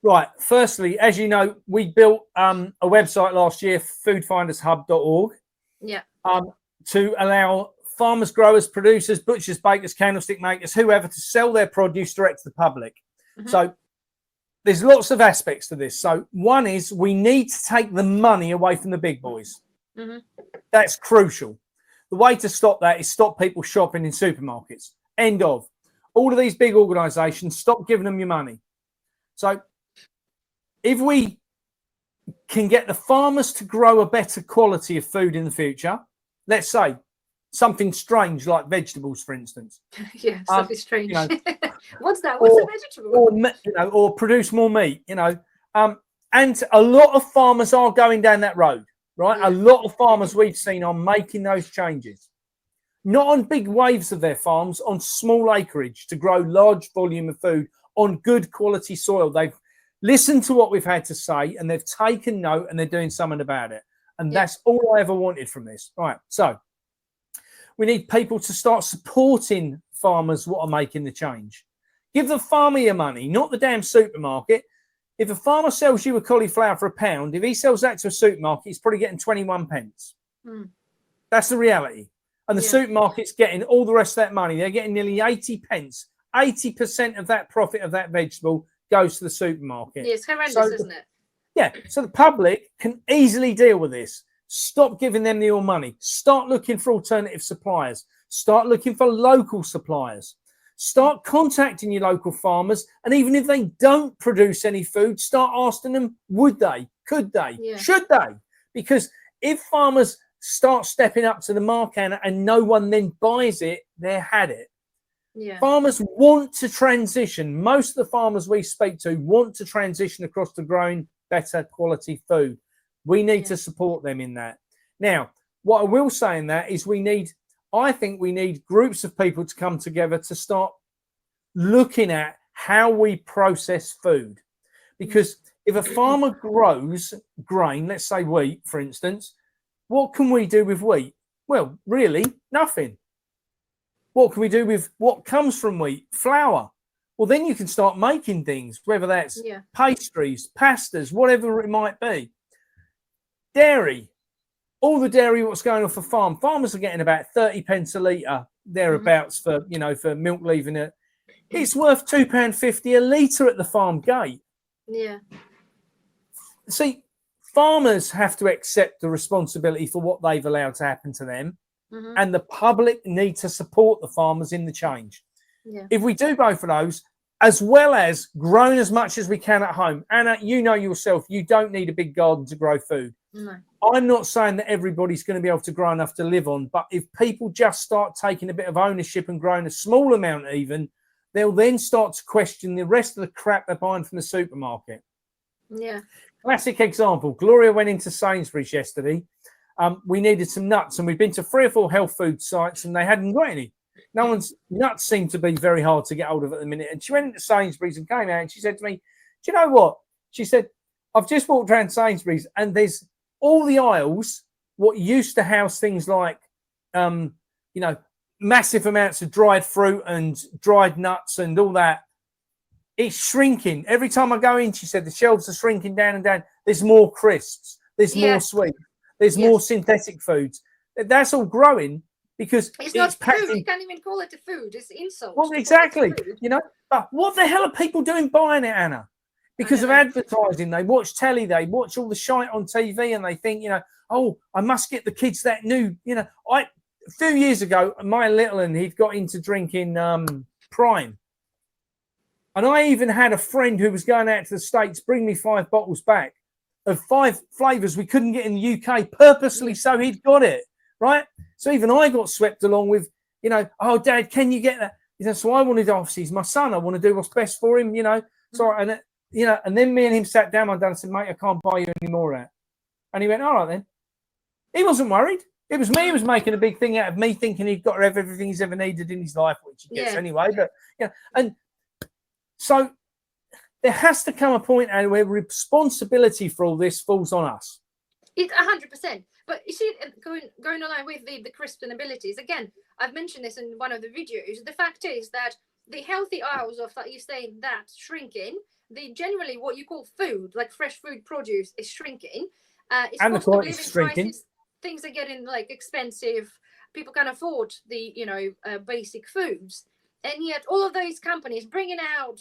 Right. Firstly, as you know, we built a website last year, foodfindershub.org. Yeah. To allow farmers, growers, producers, butchers, bakers, candlestick makers, whoever, to sell their produce direct to the public. Mm-hmm. So there's lots of aspects to this. So one is we need to take the money away from the big boys. Mm-hmm. That's crucial. The way to stop that is stop people shopping in supermarkets. End of. All of these big organisations, stop giving them your money. So if we can get the farmers to grow a better quality of food in the future, let's say something strange like vegetables, for instance. Yeah, something strange. You know, what's that? What's a vegetable? Or produce more meat, you know. And a lot of farmers are going down that road, right? Yeah. A lot of farmers we've seen are making those changes. Not on big waves of their farms, on small acreage to grow large volume of food on good quality soil. They've listened to what we've had to say and they've taken note and they're doing something about it. And that's all I ever wanted from this. Right. So we need people to start supporting farmers what are making the change. Give the farmer your money, not the damn supermarket. If a farmer sells you a cauliflower for £1, if he sells that to a supermarket, he's probably getting 21 pence. Mm. That's the reality. And the supermarket's getting all the rest of that money. They're getting nearly 80 pence. 80% of that profit of that vegetable goes to the supermarket. Yeah, it's horrendous, isn't it? Yeah. So the public can easily deal with this. Stop giving them your money. Start looking for alternative suppliers. Start looking for local suppliers. Start contacting your local farmers. And even if they don't produce any food, start asking them, would they? Could they? Yeah. Should they? Because if farmers start stepping up to the mark, Anna, and no one then buys it, they had it. Yeah. Farmers want to transition. Most of the farmers we speak to want to transition across to growing better quality food. We need to support them in that. Now, what I will say in that is I think we need groups of people to come together to start looking at how we process food. Because if a farmer grows grain, let's say wheat, for instance, what can we do with wheat? Well, really, nothing. What can we do with what comes from wheat? Flour. Well, then you can start making things, whether that's pastries, pastas, whatever it might be. Dairy. All the dairy, what's going off a farm. Farmers are getting about 30 pence a litre, thereabouts, for milk leaving it. It's worth £2.50 a litre at the farm gate. Yeah. See, farmers have to accept the responsibility for what they've allowed to happen to them. Mm-hmm. And the public need to support the farmers in the change. Yeah. If we do both of those, as well as growing as much as we can at home. Anna, you know yourself, you don't need a big garden to grow food. No. I'm not saying that everybody's going to be able to grow enough to live on, but if people just start taking a bit of ownership and growing a small amount even, they'll then start to question the rest of the crap they're buying from the supermarket. Yeah. Classic example. Gloria went into Sainsbury's yesterday. We needed some nuts, and we've been to 3 or 4 health food sites, and they hadn't got any. No one's nuts seem to be very hard to get hold of at the minute. And she went into Sainsbury's and came out, and she said to me, "Do you know what?" She said, "I've just walked around Sainsbury's, and there's all the aisles. What used to house things like, massive amounts of dried fruit and dried nuts and all that. It's shrinking every time I go in." She said the shelves are shrinking down and down. There's more crisps. There's more sweets. There's more synthetic foods. That's all growing because it's not food. You can't even call it a food. It's insult. Well, exactly. But what the hell are people doing buying it, Anna? Because of advertising. They watch telly. They watch all the shite on TV, and they think, oh, I must get the kids that new. A few years ago, my little one, he'd got into drinking Prime. And I even had a friend who was going out to the States bring me 5 bottles back of 5 flavors we couldn't get in the UK purposely so he'd got it, right? So even I got swept along with, you know, oh, Dad, can you get that? You know, so I wanted, obviously, he's my son. I want to do what's best for him, you know. So, and you know, and then me and him sat down one day and said, mate, I can't buy you any more of that. And he went, all right then. He wasn't worried. It was me who was making a big thing out of me thinking he'd got to have everything he's ever needed in his life, which he gets anyway. But, yeah, and so there has to come a point where responsibility for all this falls on us. It's 100%. But you see, going along with the crisps and abilities, again, I've mentioned this in one of the videos. The fact is that the healthy aisles of, like you say, that shrinking, the generally what you call food, like fresh food produce, is shrinking. It's and the cost of living shrinking. prices, things are getting like expensive. People can't afford the, you know, basic foods. And yet all of those companies bringing out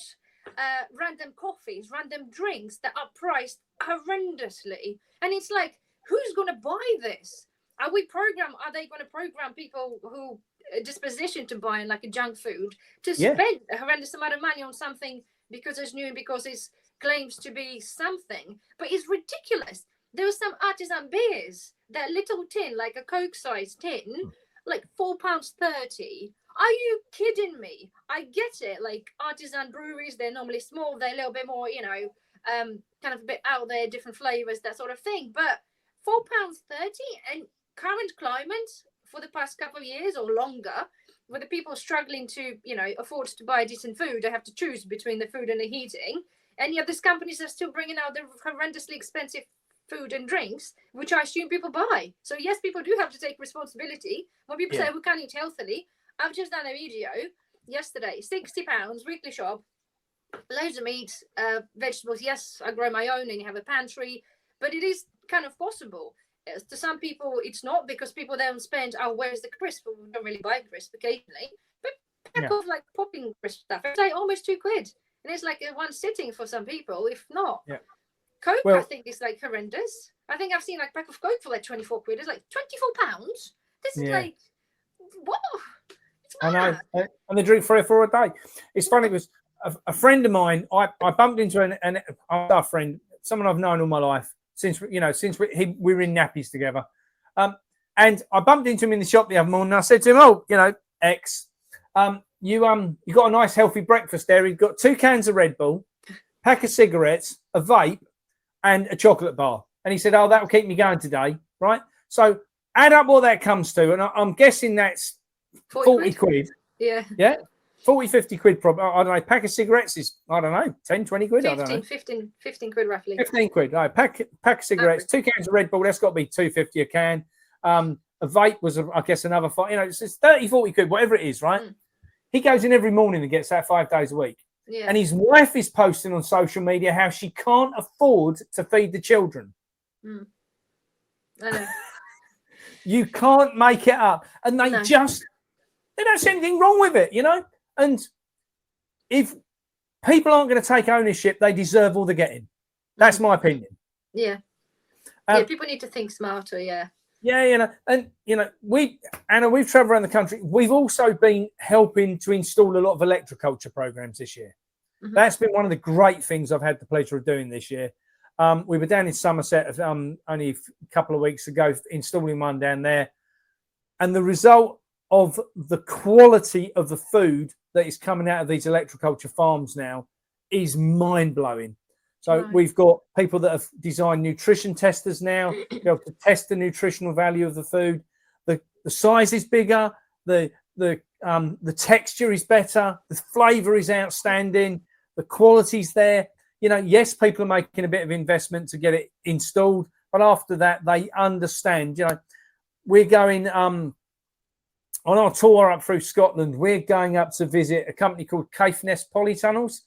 random coffees, random drinks that are priced horrendously. And it's like, who's going to buy this? Are they going to program people who are dispositioned to buying like a junk food to spend a horrendous amount of money on something because it's new and because it claims to be something? But it's ridiculous. There were some artisan beers, that little tin, like a Coke sized tin, like £4.30. Are you kidding me? I get it. Like artisan breweries, they're normally small. They're a little bit more, you know, kind of a bit out there, different flavors, that sort of thing. But £4.30, and current climate for the past couple of years or longer, where the people struggling to, you know, afford to buy decent food, they have to choose between the food and the heating. And yet these companies are still bringing out the horrendously expensive food and drinks, which I assume people buy. So yes, people do have to take responsibility. When people say we can't eat healthily, I've just done a video yesterday, £60 weekly shop, loads of meat, vegetables. Yes, I grow my own and you have a pantry, but it is kind of possible. To some people it's not, because people don't spend, oh, where's the crisp? We don't really buy crisp occasionally, but pack of like popping crisp stuff, it's like almost £2, and it's like one sitting for some people, if not. Coke, I think, is like horrendous. I think I've seen like a pack of Coke for like £24. It's like £24. This is like, what? I know, and they drink 3 or 4 a day. It's funny because a friend of mine, I bumped into a friend, someone I've known all my life since we were in nappies together, and I bumped into him in the shop the other morning. And I said to him, "Oh, you know, X, you got a nice healthy breakfast there. You've got 2 cans of Red Bull, pack of cigarettes, a vape, and a chocolate bar." And he said, "Oh, that'll keep me going today, right?" So add up what that comes to, and I'm guessing that's 40 quid. Yeah. 40, 50 quid probably. I don't know. Pack of cigarettes is, I don't know, 10, 20 quid. 15, I don't know. 15 quid roughly. 15 quid. No, pack of cigarettes, 2 cans of Red Bull. That's got to be £2.50 a can. A vape was, I guess, another 5. You know, it's 30, 40 quid, whatever it is, right? He goes in every morning and gets that 5 days a week. Yeah. And his wife is posting on social media how she can't afford to feed the children. I know. You can't make it up. And they don't see anything wrong with it, you know? And if people aren't going to take ownership, they deserve all they're getting. That's my opinion. Yeah. People need to think smarter, Yeah, you know, and, you know, we've traveled around the country. We've also been helping to install a lot of electroculture programs this year. That's been one of the great things I've had the pleasure of doing this year. We were down in Somerset only a couple of weeks ago, installing one down there. And the result of the quality of the food that is coming out of these electroculture farms now is mind-blowing. So we've got people that have designed nutrition testers now to be able to test the nutritional value of the food. The size is bigger, the texture is better, the flavour is outstanding, the quality's there. You know, yes, people are making a bit of investment to get it installed, but after that, they understand. You know, we're going on our tour up through Scotland. We're going up to visit a company called Caithness Polytunnels.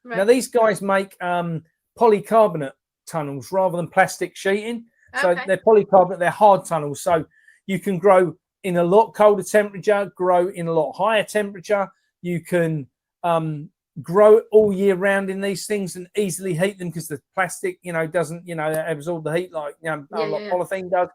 Right. Now, these guys make polycarbonate tunnels rather than plastic sheeting. So they're polycarbonate, they're hard tunnels. So you can grow in a lot colder temperature, grow in a lot higher temperature. You can grow all year round in these things and easily heat them because the plastic, you know, doesn't, you know, absorb the heat like, you know, like polythene does.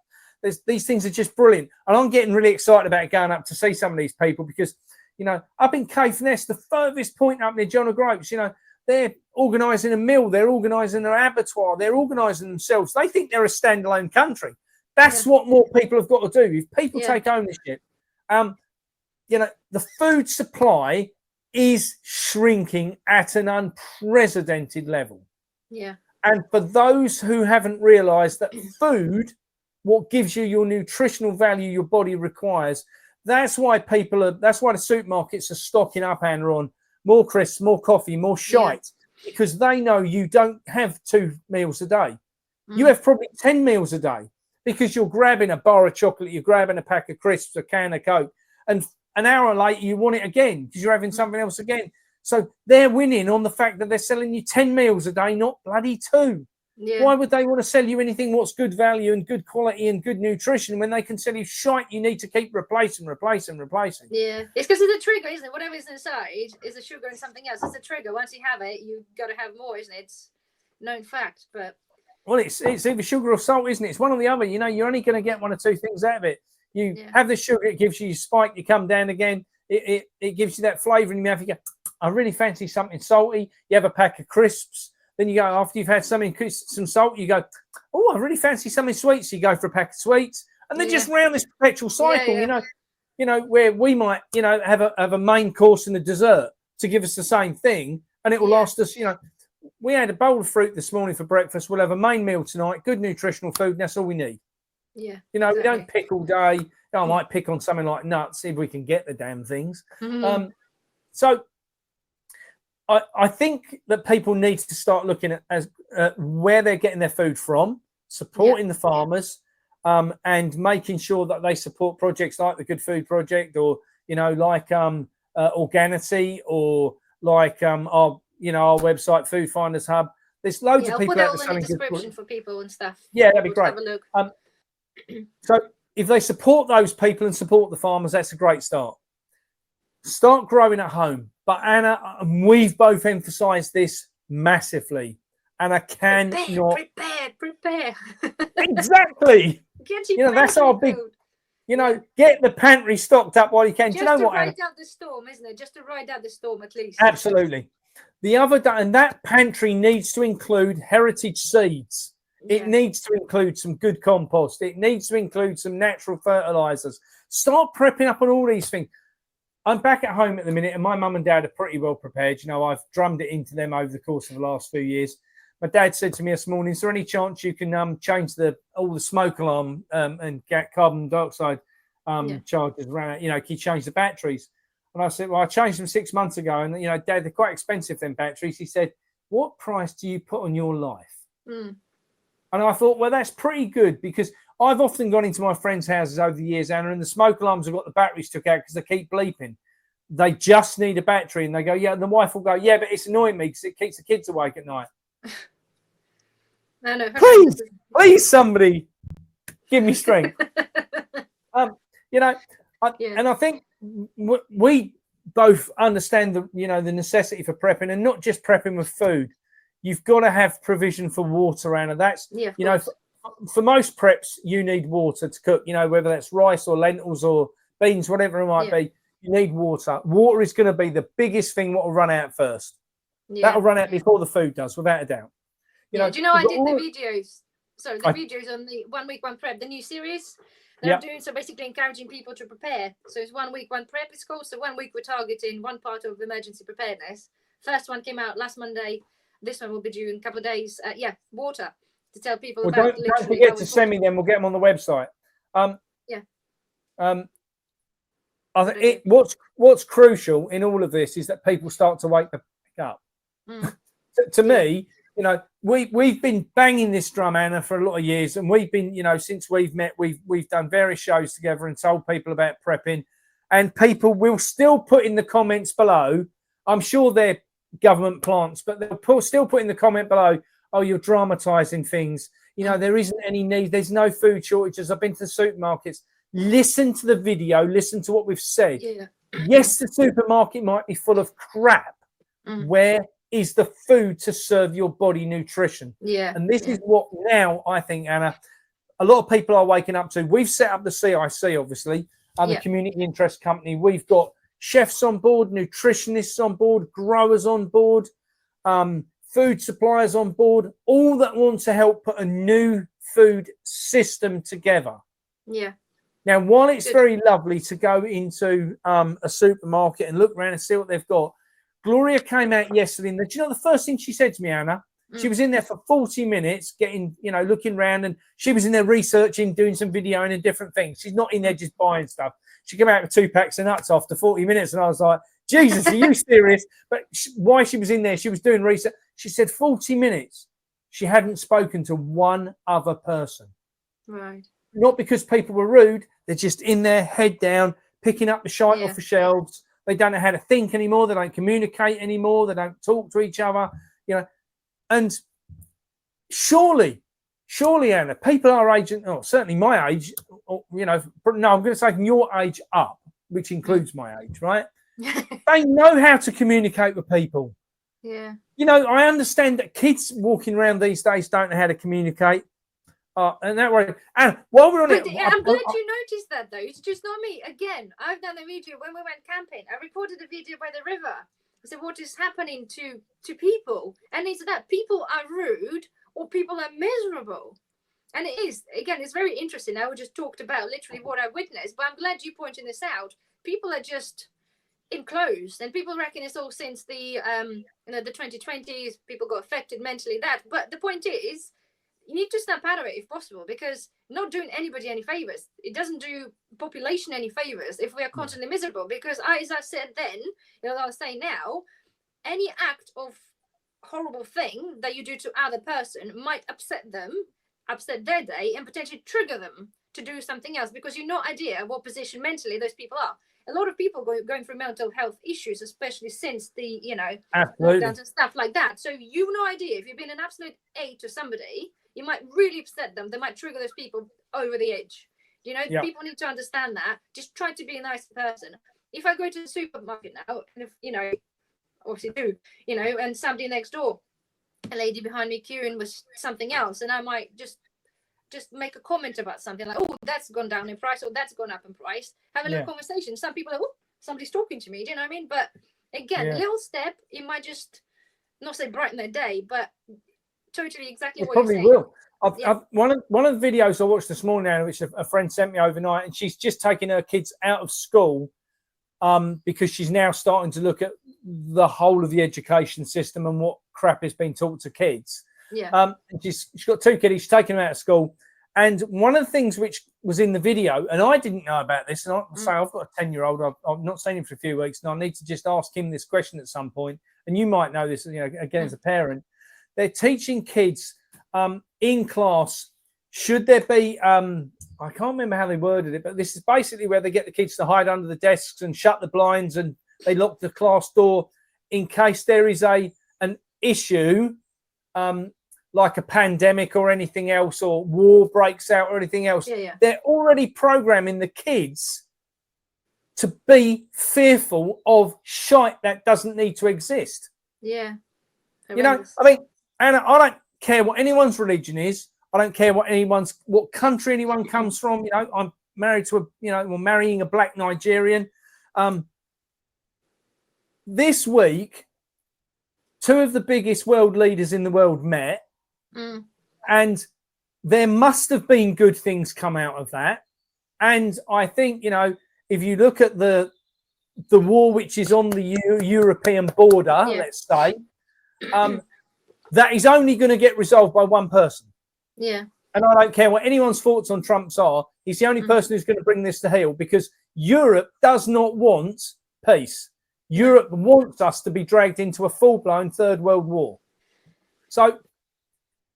These things are just brilliant. And I'm getting really excited about going up to see some of these people because, You know, up in Caithness, the furthest point up near John O'Groats, you know, they're organising a mill, they're organising an abattoir, they're organising themselves. They think they're a standalone country. That's what more people have got to do. If people take ownership, you know, the food supply is shrinking at an unprecedented level. Yeah. And for those who haven't realised that food, what gives you your nutritional value your body requires, that's why the supermarkets are stocking up, Anna, on more crisps, more coffee, more shite, because they know you don't have 2 meals a day. You have probably 10 meals a day, because you're grabbing a bar of chocolate, you're grabbing a pack of crisps, a can of Coke, and an hour later you want it again because you're having something else again. So they're winning on the fact that they're selling you 10 meals a day, not bloody 2. Yeah. Why would they want to sell you anything what's good value and good quality and good nutrition when they can sell you shite you need to keep replacing? Yeah, it's because it's a trigger, isn't it? Whatever's inside is a sugar and something else. It's a trigger. Once you have it, you've got to have more, isn't it? It's known fact. But well, it's either sugar or salt, isn't it? It's one or the other. You know, you're only going to get 1 or 2 things out of it. You have the sugar, it gives you spike, you come down again. It gives you that flavour in your mouth. You go, I really fancy something salty. You have a pack of crisps. Then you go, after you've had some salt, you go, oh, I really fancy something sweet. So you go for a pack of sweets. And then just round this perpetual cycle, you know, where we might, you know, have a main course and a dessert to give us the same thing. And it will last us, you know. We had a bowl of fruit this morning for breakfast. We'll have a main meal tonight, good nutritional food, and that's all we need. Yeah. You know, we don't pick all day. I might pick on something like nuts if we can get the damn things. So I think that people need to start looking at where they're getting their food from, supporting the farmers, and making sure that they support projects like the Good Food Project, or, you know, like Organity, or like our website, Food Finders Hub. There's loads of people out there. I'll put it all in the description for people and stuff. Yeah, that'd be great. Have a look. So if they support those people and support the farmers, that's a great start. Start growing at home. But Anna, we've both emphasised this massively, and I cannot prepare. Exactly. You know, that's our big. You know, get the pantry stocked up while you can. Just do you know to what? Ride out the storm, isn't it? Just to ride out the storm, at least. Absolutely. And that pantry needs to include heritage seeds. It needs to include some good compost. It needs to include some natural fertilizers. Start prepping up on all these things. I'm back at home at the minute, and my mum and dad are pretty well prepared. You know, I've drummed it into them over the course of the last few years. My dad said to me this morning, is there any chance you can change all the smoke alarm and get carbon dioxide charges around? You know, can you change the batteries? And I said, well, I changed them 6 months ago. And, you know, Dad, they're quite expensive, them batteries. He said, what price do you put on your life? And I thought, well, that's pretty good, because I've often gone into my friends' houses over the years, Anna, and the smoke alarms have got the batteries took out because they keep bleeping. They just need a battery. And they go, yeah. And the wife will go, yeah, but it's annoying me because it keeps the kids awake at night. No, Please, somebody give me strength. You know, and I think we both understand the necessity for prepping, and not just prepping with food. You've got to have provision for water, Anna. That's for most preps, you need water to cook. You know, whether that's rice or lentils or beans, whatever it might be, you need water. Water is going to be the biggest thing that will run out first. That'll run out before the food does, without a doubt. You know, do you know I did the videos? Sorry, the videos on the 1 week 1 prep, the new series that I'm doing. So basically encouraging people to prepare. So it's 1 week 1 prep. It's called. So 1 week we're targeting one part of emergency preparedness. First one came out last Monday. This one will be due in a couple of days. Water, to tell people about. Don't forget to send me them. We'll get them on the website. I think what's crucial in all of this is that people start to wake up. To me, you know, we've been banging this drum, Anna, for a lot of years, and we've been, you know, since we've met, we've done various shows together and told people about prepping, and people will still put in the comments below. I'm sure they're government plants, but they'll still put in the comment below, oh, you're dramatizing things. You know, there isn't any need. There's no food shortages. I've been to the supermarkets. Listen to the video. Listen to what we've said. Yes, the supermarket might be full of crap. Where is the food to serve your body nutrition? And this is what now I think, Anna, a lot of people are waking up to. We've set up the CIC, obviously, the Community Interest Company. We've got chefs on board, nutritionists on board, growers on board, food suppliers on board, all that want to help put a new food system together. Yeah. Now, while it's very lovely to go into a supermarket and look around and see what they've got, Gloria came out yesterday, and do you know the first thing she said to me, Anna? She was in there for 40 minutes getting, looking around, and she was in there researching, doing some videoing and different things. She's not in there just buying stuff. She came out with 2 packs of nuts after 40 minutes, and I was like, Jesus, are you serious? But why she was in there, she was doing research. She said 40 minutes. She hadn't spoken to one other person. Right. Not because people were rude. They're just in there, head down, picking up the shite off the shelves. They don't know how to think anymore. They don't communicate anymore. They don't talk to each other, And surely, Anna, people our age, certainly my age, no, I'm going to say from your age up, which includes my age, right? They know how to communicate with people. Yeah. I understand that kids walking around these days don't know how to communicate. And that way, and while we're on it, I'm glad you noticed that, though. It's just not me. Again, I've done a video when we went camping. I recorded a video by the river. I said, what is happening to people? And it's that people are rude or people are miserable. And it is, again, it's very interesting. I just talked about literally what I witnessed, but I'm glad you pointed this out. People are just enclosed, and people reckon it's all since the the 2020s. People got affected mentally. But the point is, you need to snap out of it if possible, because not doing anybody any favors. It doesn't do population any favors if we are constantly miserable. Because as I said then, I'll say now, any act of horrible thing that you do to other person might upset them, upset their day, and potentially trigger them to do something else, because you've no idea what position mentally those people are. A lot of people going through mental health issues, especially since the lockdowns and stuff like that. So you've no idea if you've been an absolute aid to somebody, you might really upset them. They might trigger those people over the edge. People need to understand that. Just try to be a nice person. If I go to the supermarket now, and if obviously do, and somebody next door, a lady behind me queuing with something else, and I might just make a comment about something like, oh, that's gone down in price, or that's gone up in price. Have a little conversation. Some people are, oh, somebody's talking to me. Do you know what I mean? But again, a little step, it might just not say brighten their day, but totally exactly what you're saying. Probably will. One of the videos I watched this morning, which a friend sent me overnight, and she's just taking her kids out of school because she's now starting to look at the whole of the education system and what crap is being taught to kids. And she's got 2 kids. She's taken them out of school, and one of the things which was in the video, and I didn't know about this, and I'll say I've got a 10-year-old. I've not seen him for a few weeks, and I need to just ask him this question at some point. And you might know this, again as a parent. They're teaching kids in class. Should there be? I can't remember how they worded it, but this is basically where they get the kids to hide under the desks and shut the blinds, and they lock the class door in case there is an issue. Like a pandemic or anything else, or war breaks out or anything else. They're already programming the kids to be fearful of shite that doesn't need to exist. I mean, Anna, I don't care what anyone's religion is. I don't care what country anyone comes from. I'm married to we're marrying a black Nigerian. This week, 2 of the biggest world leaders in the world met. And there must have been good things come out of that. And I think, if you look at the war which is on the European border, let's say, that is only going to get resolved by one person. And I don't care what anyone's thoughts on Trump's are. He's the only person who's going to bring this to heel, because Europe does not want peace. Europe wants us to be dragged into a full-blown Third World War. So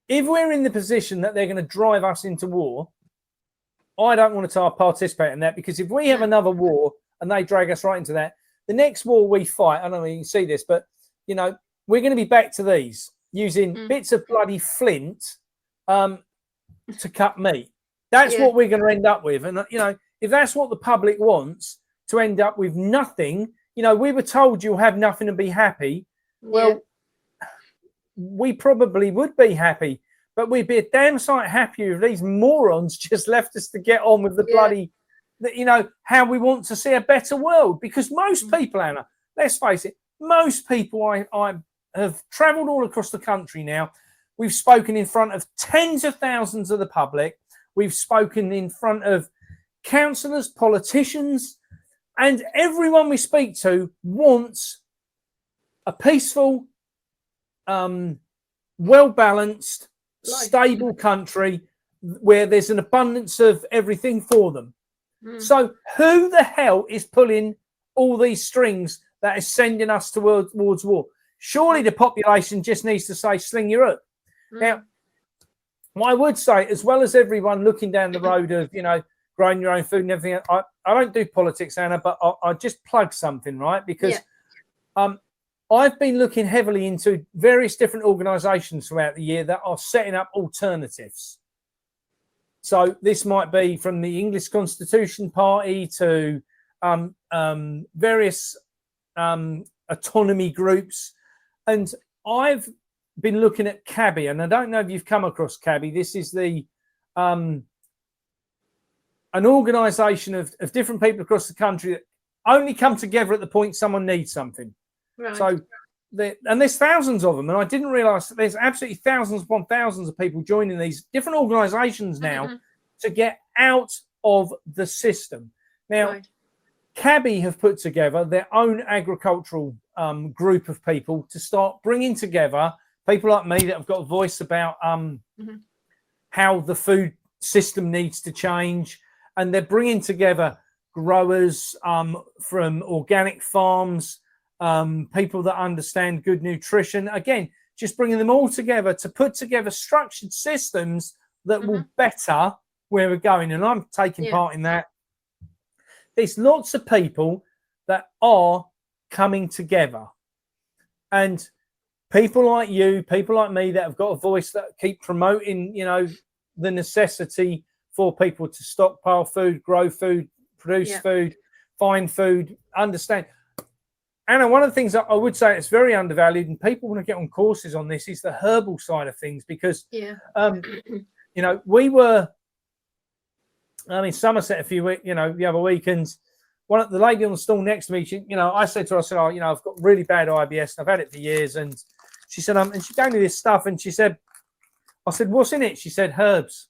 if we're in the position that they're going to drive us into war, I don't want to participate in that, because if we have another war and they drag us right into that, the next war we fight, I don't know if you can see this, but, we're going to be back to these, using bits of bloody flint to cut meat. That's what we're going to end up with. And, if that's what the public wants, to end up with nothing, we were told you'll have nothing and be happy. Well, we probably would be happy, but we'd be a damn sight happier if these morons just left us to get on with the bloody, that, you know, how we want to see a better world. Because most people, Anna, let's face it, most people I have travelled all across the country now. We've spoken in front of tens of thousands of the public. We've spoken in front of councillors, politicians, and everyone we speak to wants a peaceful, well-balanced, stable country where there's an abundance of everything for them. So who the hell is pulling all these strings that is sending us towards war? Surely the population just needs to say, sling your hook. Now, what I would say, as well as everyone looking down the road of, you know, growing your own food and everything, I don't do politics, Anna, but I just plug something, right? Because I've been looking heavily into various different organisations throughout the year that are setting up alternatives. So this might be from the English Constitution Party to various autonomy groups. And I've been looking at CABI, and I don't know if you've come across CABI. This is the an organisation of different people across the country that only come together at the point someone needs something. Right. So, and there's thousands of them, and I didn't realise that there's absolutely thousands upon thousands of people joining these different organisations now to get out of the system. Now, CABI have put together their own agricultural group of people to start bringing together people like me that have got a voice about how the food system needs to change, and they're bringing together growers from organic farms, people that understand good nutrition. Again, just bringing them all together to put together structured systems that will better where we're going. And I'm taking part in that. There's lots of people that are coming together. And people like you, people like me that have got a voice that keep promoting, you know, the necessity for people to stockpile food, grow food, produce food, find food, understand. Anna, one of the things that I would say it's very undervalued, and people want to get on courses on this, is the herbal side of things. Because, you know, we were, I mean, Somerset a few weeks, you know, the other weekends, the lady on the stall next to me, she, you know, I said to her, I said, oh, you know, I've got really bad IBS and I've had it for years. And she said, and she gave me this stuff, and she said, I said, what's in it? She said, herbs.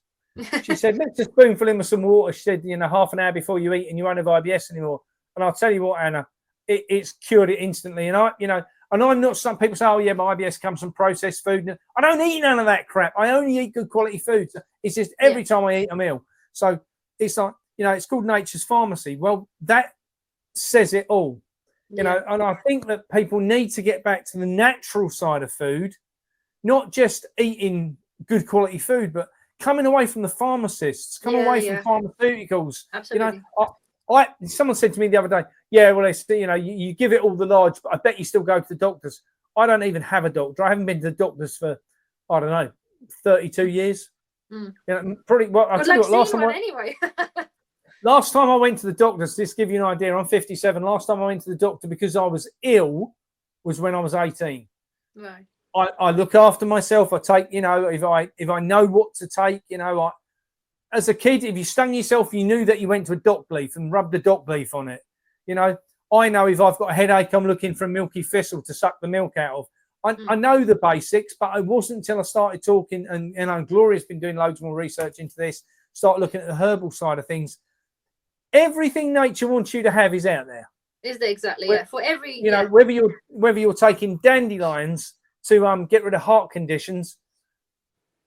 She said, let's just spoonful in with some water. She said, you know, half an hour before you eat and you won't have IBS anymore. And I'll tell you what, Anna, it's cured it instantly. And I, you know, and I'm not, some people say, oh yeah, my IBS comes from processed food. I don't eat none of that crap. I only eat good quality food. It's just every time I eat a meal. So it's like, you know, it's called Nature's Pharmacy. Well, that says it all, you know, and I think that people need to get back to the natural side of food, not just eating good quality food, but coming away from the pharmacists, coming away from pharmaceuticals. Absolutely. You know, someone said to me the other day, yeah, well, it's, you know, you give it all the large, but I bet you still go to the doctors. I don't even have a doctor. I haven't been to the doctors for, I don't know, 32 years. You know, pretty well. I'll tell you what, last time I went to the doctors, just to give you an idea, I'm 57. Last time I went to the doctor because I was ill was when I was 18. Right. I look after myself. I take, you know, if I know what to take, you know, as a kid, if you stung yourself, you knew that you went to a dock leaf and rubbed the dock leaf on it. You know, I know if I've got a headache, I'm looking for a milky thistle to suck the milk out of. I know the basics, but it wasn't until I started talking, and you know, Gloria's been doing loads more research into this, start looking at the herbal side of things. Everything nature wants you to have is out there. Is there exactly? Yeah, for every, you know, whether you're taking dandelions to get rid of heart conditions.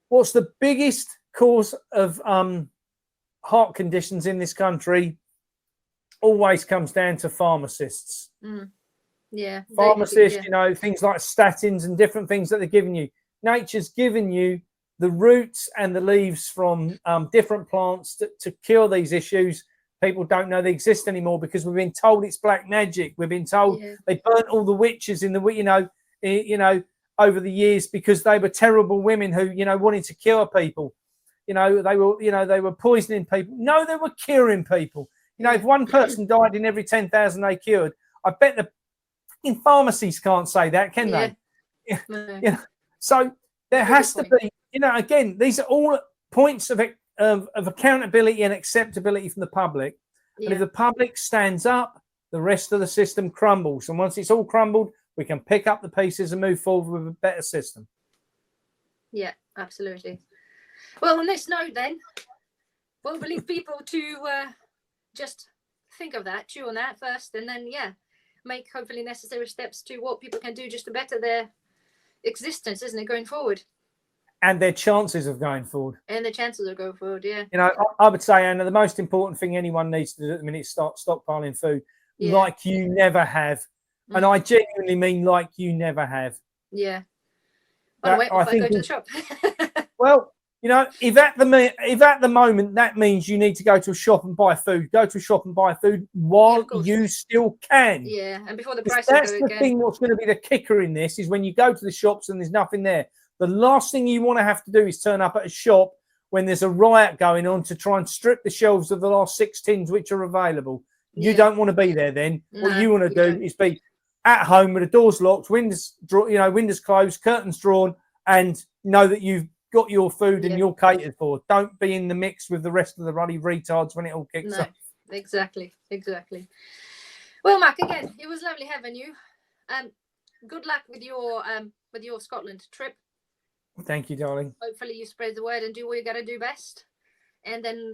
What's the biggest cause of heart conditions in this country? Always comes down to pharmacists. Yeah, pharmacists, you know, things like statins and different things that they're giving you. Nature's given you the roots and the leaves from different plants to cure these issues. People don't know they exist anymore because we've been told it's black magic. We've been told they burnt all the witches in the, you know, over the years because they were terrible women who, you know, wanted to cure people. You know, they were poisoning people. No, they were curing people. You know, if one person died in every 10,000 they cured, I bet the fucking pharmacies can't say that, can they? Yeah. You know, so there has to be, you know, again, these are all points of accountability and acceptability from the public. And if the public stands up, the rest of the system crumbles. And once it's all crumbled, we can pick up the pieces and move forward with a better system. Yeah, absolutely. Well, on this note then, we'll leave people to just think of that, chew on that first, and then, make hopefully necessary steps to what people can do just to better their existence, isn't it, going forward? And their chances of going forward. And the chances of going forward, yeah. You know, I would say, Anna, the most important thing anyone needs to do at the minute is start stockpiling food like you never have. And I genuinely mean like you never have. Yeah. I go to the shop. Well, you know, if at the moment that means you need to go to a shop and buy food, go to a shop and buy food while you still can. Yeah, and before the prices that's go the again. thing. What's going to be the kicker in this is when you go to the shops and there's nothing there. The last thing you want to have to do is turn up at a shop when there's a riot going on to try and strip the shelves of the last 6 tins which are available. You don't want to be there then. What you want to do is be at home with the doors locked, windows closed, curtains drawn, and know that you've got your food and you're catered for. Don't be in the mix with the rest of the ruddy retards when it all kicks off. Exactly. Well, Mark, again, it was lovely having you. Good luck with your Scotland trip. Thank you, darling. Hopefully you spread the word and do what you got to do best. And then,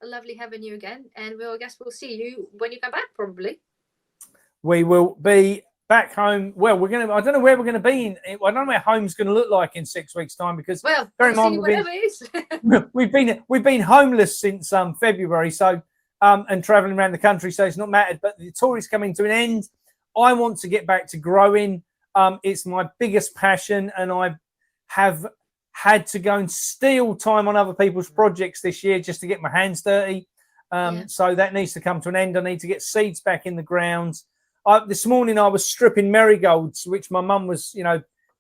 lovely having you again. And I guess we'll see you when you come back, probably. We will be back home. Well, I don't know where we're going to be. I don't know where home's going to look like in 6 weeks' time because we've been homeless since February. So and traveling around the country, so it's not mattered. But the tour is coming to an end. I want to get back to growing. It's my biggest passion, and I have had to go and steal time on other people's projects this year just to get my hands dirty. So that needs to come to an end. I need to get seeds back in the ground. This morning I was stripping marigolds, which my mum was,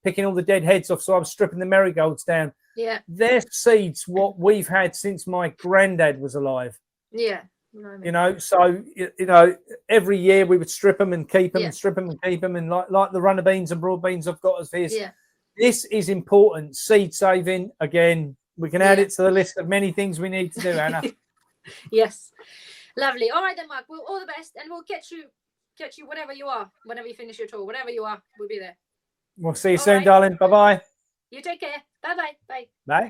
picking all the dead heads off. So I was stripping the marigolds down. Yeah. They're seeds what we've had since my granddad was alive. Yeah. So every year we would strip them and keep them and strip them and keep them, and like the runner beans and broad beans I've got as this. Yeah. This is important. Seed saving, again, we can add it to the list of many things we need to do, Anna. Yes. Lovely. All right then, Mark. Well, all the best, and we'll catch you whenever you are, whenever you finish your tour, wherever you are, we'll be there. We'll see you soon, darling. Bye-bye. You take care. Bye-bye. Bye. Bye.